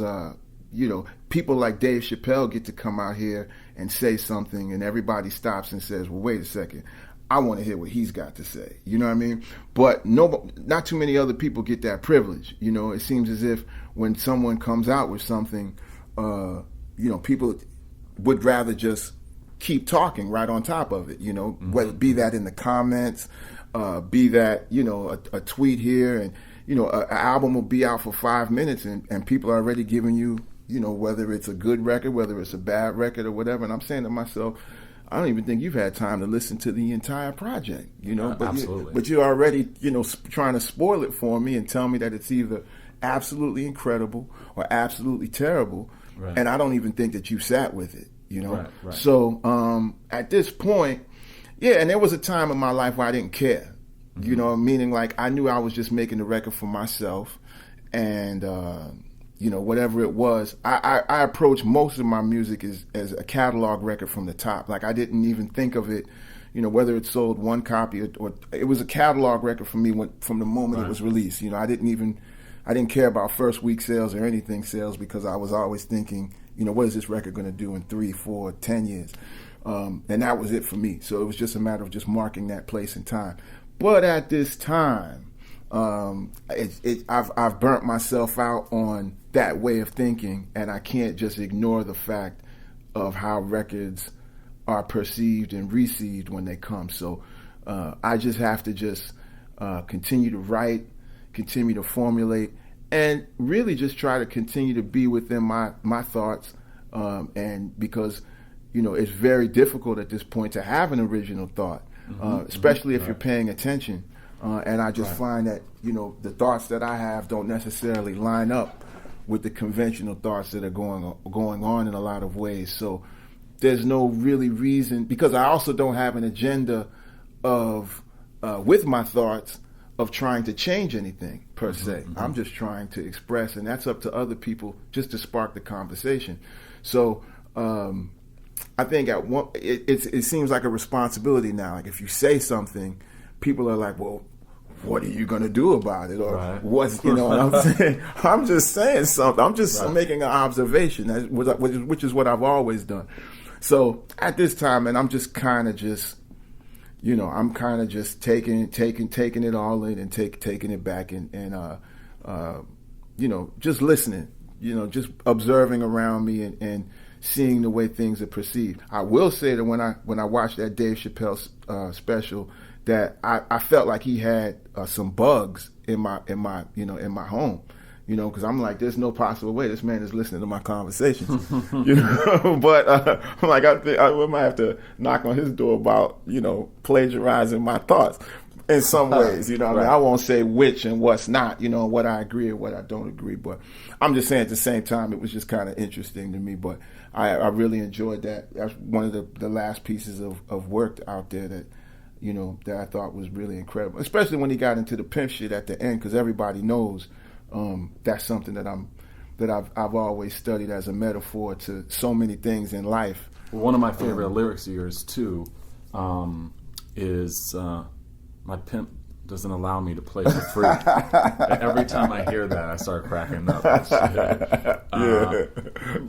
you know, people like Dave Chappelle get to come out here and say something, and everybody stops and says, well, wait a second, I want to hear what he's got to say. You know what I mean? But not too many other people get that privilege. You know, it seems as if when someone comes out with something, you know, people would rather just keep talking right on top of it, you know, whether be that in the comments, be that, you know, a tweet here, and, you know, an album will be out for 5 minutes and people are already giving you, you know, whether it's a good record, whether it's a bad record or whatever. And I'm saying to myself, I don't even think you've had time to listen to the entire project, you know, but you're already, you know, trying to spoil it for me and tell me that it's either absolutely incredible or absolutely terrible. Right. And I don't even think that you sat with it. You know, right. So at this point, and there was a time in my life where I didn't care, you know, meaning like I knew I was just making the record for myself, and you know, whatever it was, I approached most of my music as a catalog record from the top. Like I didn't even think of it, you know, whether it sold one copy or it was a catalog record for me from the moment it was released. You know, I didn't care about first week sales or anything sales, because I was always thinking, you know, what is this record going to do in 3, 4, 10 years? And that was it for me. So it was just a matter of just marking that place in time. But at this time, I've burnt myself out on that way of thinking, and I can't just ignore the fact of how records are perceived and received when they come. So I just have to just continue to write, continue to formulate, and really just try to continue to be within my thoughts. And because, you know, it's very difficult at this point to have an original thought, especially if you're paying attention. And I just find that, you know, the thoughts that I have don't necessarily line up with the conventional thoughts that are going on in a lot of ways. So there's no really reason, because I also don't have an agenda of with my thoughts of trying to change anything per se. I'm just trying to express, and that's up to other people just to spark the conversation. So I think it seems like a responsibility now. Like if you say something, people are like, well, what are you going to do about it? Or what's, you know what I'm saying? I'm just saying something. I'm just making an observation, which is what I've always done. So at this time, and I'm just kind of just, you know, I'm kind of just taking it all in and taking it back and you know, just listening, you know, just observing around me and seeing the way things are perceived. I will say that when I watched that Dave Chappelle special, that I felt like he had some bugs in my home, you know, because I'm like, there's no possible way this man is listening to my conversations, you know. But I'm like, I think I might have to knock on his door about, you know, plagiarizing my thoughts in some ways, you know. I mean, I won't say which and what's not, you know, what I agree or what I don't agree, but I'm just saying at the same time, it was just kind of interesting to me. But I really enjoyed that. That's one of the last pieces of work out there that, you know, that I thought was really incredible, especially when he got into the pimp shit at the end, because everybody knows that's something that I've always studied as a metaphor to so many things in life. One of my favorite lyrics of yours too is my pimp doesn't allow me to play for free. Every time I hear that, I start cracking up.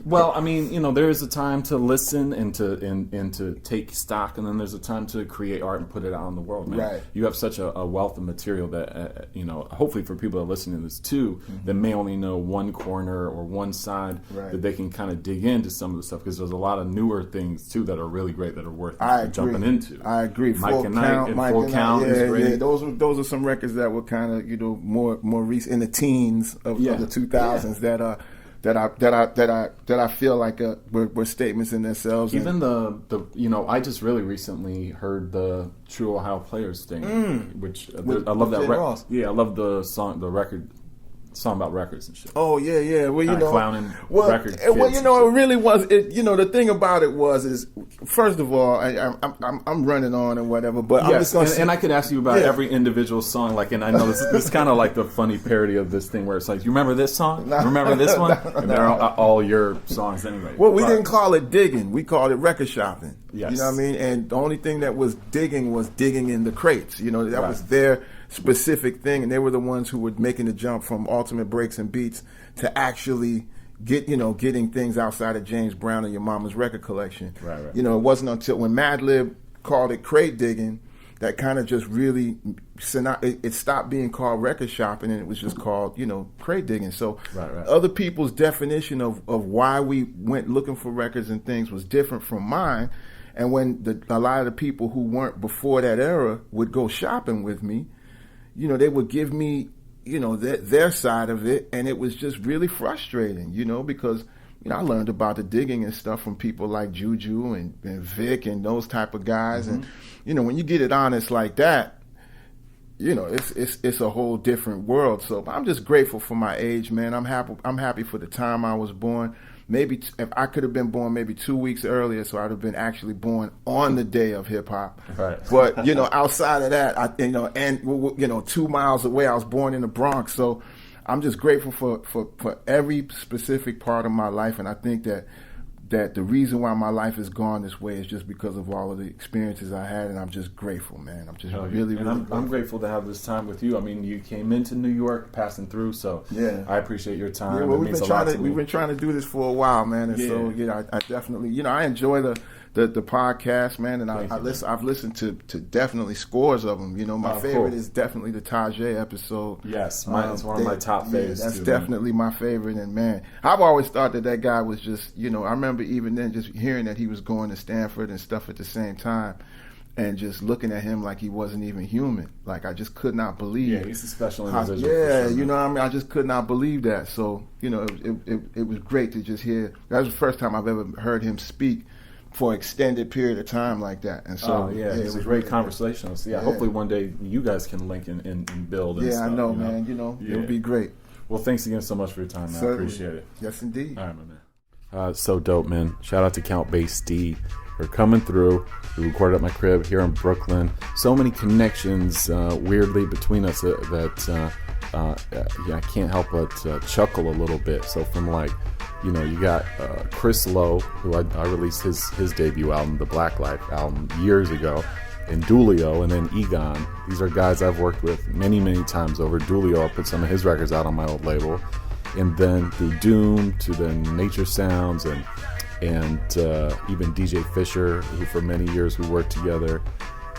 Well, I mean, there is a time to listen and to take stock, and then there's a time to create art and put it out in the world, man. Right. You have such a wealth of material that, hopefully for people that are listening to this too, that may only know one corner or one side, that they can kind of dig into some of the stuff, because there's a lot of newer things too that are really great, that are worth jumping into. I agree. Mike and Full Count is great. Yeah, those are some records that were kind of more recent, in the teens of the 2000s, that I feel like were statements in themselves. Even the I just really recently heard the True Ohio Players thing, which I love that record. Yeah, I love the song about records and shit. Oh yeah. Well, clowning record kids. Well, it really was. The thing about it is, first of all, I'm running on and whatever, but I'm just going to. And I could ask you about every individual song, and I know this is kind of like the funny parody of this thing where it's like, you remember this song? Remember this one? And they're all your songs anyway. Well, we didn't call it digging; we called it record shopping. Yes. You know what I mean? And the only thing that was digging in the crates. That was their specific thing, and they were the ones who were making the jump from Ultimate Breaks and Beats to actually getting things outside of James Brown and Your Mama's record collection. Right. It wasn't until when Madlib called it crate digging that kind of just really it stopped being called record shopping, and it was just called crate digging. So other people's definition of why we went looking for records and things was different from mine. And when a lot of the people who weren't before that era would go shopping with me, they would give me, their side of it, and it was just really frustrating, because, I learned about the digging and stuff from people like Juju and Vic and those type of guys, and, when you get it honest like that, it's a whole different world. So I'm just grateful for my age, man. I'm happy for the time I was born. Maybe if I could have been born maybe 2 weeks earlier, so I'd have been actually born on the day of hip hop. Right. But outside of that, 2 miles away, I was born in the Bronx. So I'm just grateful for every specific part of my life, and I think that the reason why my life has gone this way is just because of all of the experiences I had, and I'm just grateful, man. I'm just really grateful. I'm grateful to have this time with you. I mean, you came into New York, passing through, so I appreciate your time. Yeah, well, we've been trying to do this for a while, man, and so I definitely, I enjoy the podcast, man, and I've listened to definitely scores of them. My favorite is definitely the Tajay episode. Yes, it's one of my top favorites. That's definitely my favorite, and man, I've always thought that guy was just, I remember even then just hearing that he was going to Stanford and stuff at the same time, and just looking at him like he wasn't even human. Like, I just could not believe. Yeah, he's a special individual. Yeah, sure, I just could not believe that. So, it was great to just hear. That was the first time I've ever heard him speak for an extended period of time like that. And so, it was a great conversation. So, hopefully one day you guys can link and build and stuff. I know, man. It would be great. Well, thanks again so much for your time, man. Certainly. I appreciate it. Yes, indeed. All right, my man. So dope, man. Shout out to Count Bass D for coming through. We recorded at my crib here in Brooklyn. So many connections, weirdly, between us that I can't help but chuckle a little bit. So from you got Chris Lowe, who I released his debut album, the Black Life album, years ago, and Dulio, and then Egon. These are guys I've worked with many, many times over. Dulio, I put some of his records out on my old label. And then through Doom to then Nature Sounds and even DJ Fisher, who for many years we worked together,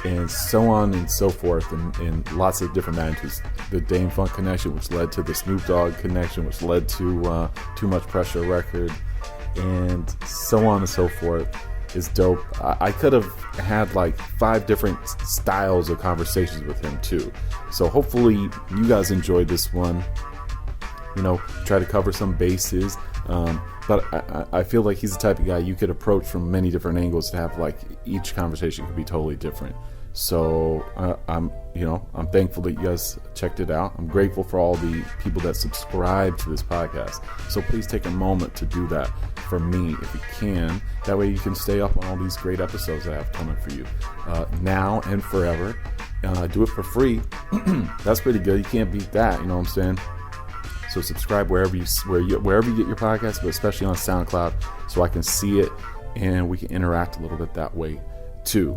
and so on and so forth, and lots of different magnitudes. The Dame Funk connection, which led to the Snoop Dogg connection, which led to Too Much Pressure record, and so on and so forth, is dope. I could have had 5 different styles of conversations with him too. So hopefully you guys enjoyed this one. Try to cover some bases. But I feel like he's the type of guy you could approach from many different angles to have each conversation could be totally different. So I'm thankful that you guys checked it out. I'm grateful for all the people that subscribe to this podcast. So please take a moment to do that for me if you can. That way you can stay up on all these great episodes that I have coming for you now and forever. Do it for free. That's pretty good. You can't beat that. You know what I'm saying? So subscribe wherever you get your podcast, but especially on SoundCloud, so I can see it and we can interact a little bit that way too.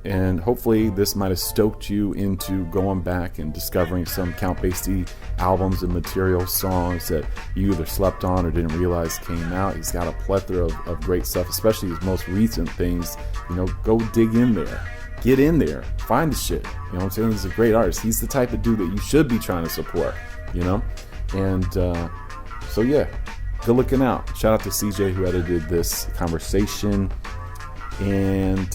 And hopefully this might have stoked you into going back and discovering some Count Basie albums and material, songs that you either slept on or didn't realize came out. He's got a plethora of great stuff, especially his most recent things. Go dig in there. Get in there. Find the shit. You know what I'm saying? He's a great artist. He's the type of dude that you should be trying to support, And so, yeah, good looking out. Shout out to CJ who edited this conversation. And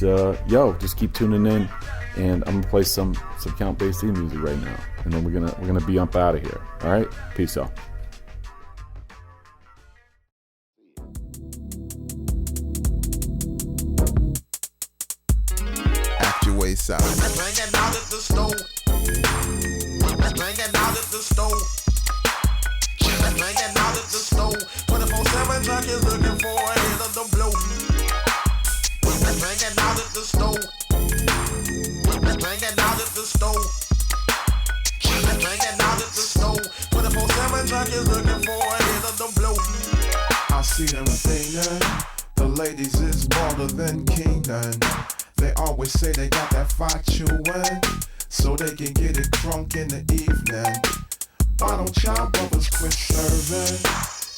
just keep tuning in, and I'm gonna play some Count Basie music right now, and then we're gonna be up out of here. All right, peace out. Act your way side. Banging out at the stove. Banging out at the stove. Banging out at the stove. 24/7 junkies looking for a hit of the blow. Banging out at the stove. Banging out at the stove. Banging out at the stove. 24/7 junkies looking for a hit of the blow. I see them singing. The ladies is bolder than Keenan. They always say they got that fire chewing, so they can get it drunk in the evening. Why don't y'all brothers quit serving?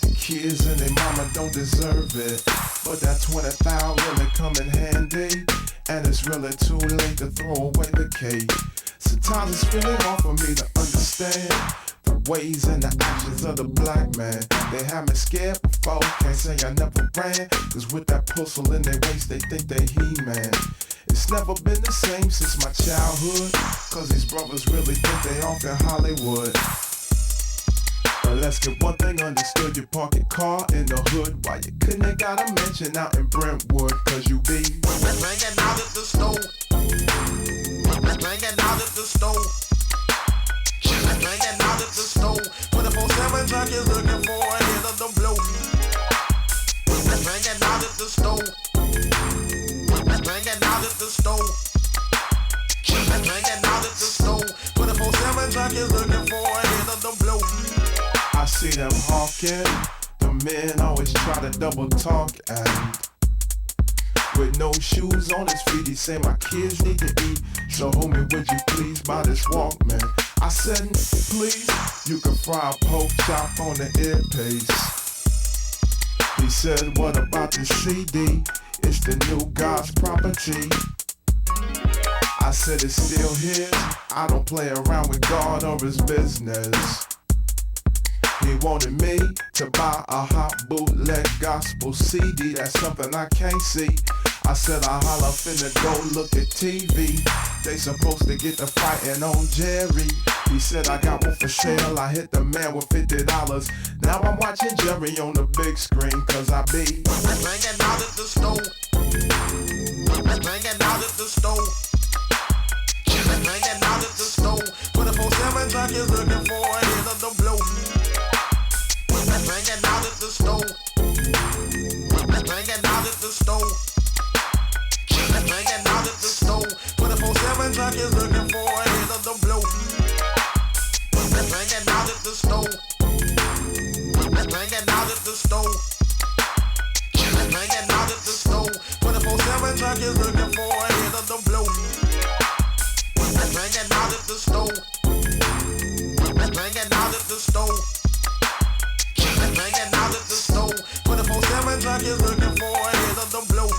The kids and their mama don't deserve it, but that 20,000 really come in handy, and it's really too late to throw away the cake. Sometimes it's really hard for me to understand the ways and the actions of the black man. They have me scared before, can't say I never ran, cause with that pistol in their waist they think they He-Man. It's never been the same since my childhood, cause these brothers really think they off in Hollywood. But let's get one thing understood, you park your car in the hood, while you couldn't have got a mansion out in Brentwood, cause you be banging out at the stove. Banging out at the stove. Banging out at the stove. 24/7 junkies looking for a hit of the blow. Banging out at the stove. Banging out at the stove. Banging out at the stove. 24/7 junkies looking for a hit of the blow. I see them hawking. The men always try to double talk, and with no shoes on his feet, he say my kids need to eat, so homie, would you please buy this Walkman? I said, please, you can fry a pork chop on the earpiece. He said, what about the CD? It's the new God's property. I said, it's still his. I don't play around with God or his business. He wanted me to buy a hot bootleg gospel CD. That's something I can't see. I said I holla finna go look at TV. They supposed to get the fighting on Jerry. He said I got one for sale. I hit the man with $50. Now I'm watching Jerry on the big screen, cause I be banging out at the stove. Banging out at the stove. Banging out at the stove. 24/7 junkies looking for a hit of the blow. Banging out at the stove. Banging out at the stove. Banging out at the stove. 24/7 junkies looking for a hit of the blow. Banging out at the stove. Banging out at the stove. Banging out at the stove. 24/7 junkies looking for a hit of the blow. Banging out at the stove. Banging out at the stove. Banging out at the stove. 24/7 junkies looking for a hit of the blow.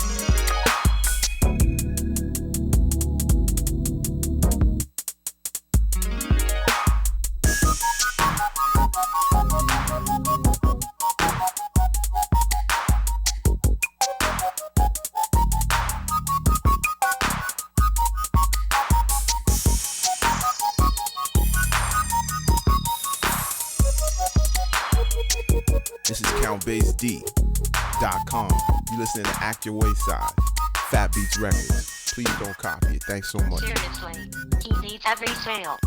This is CountBaseD.com. You listening to Act Your Way Side. Fat Beats Records. Please don't copy it. Thanks so much. Seriously, he needs every sale.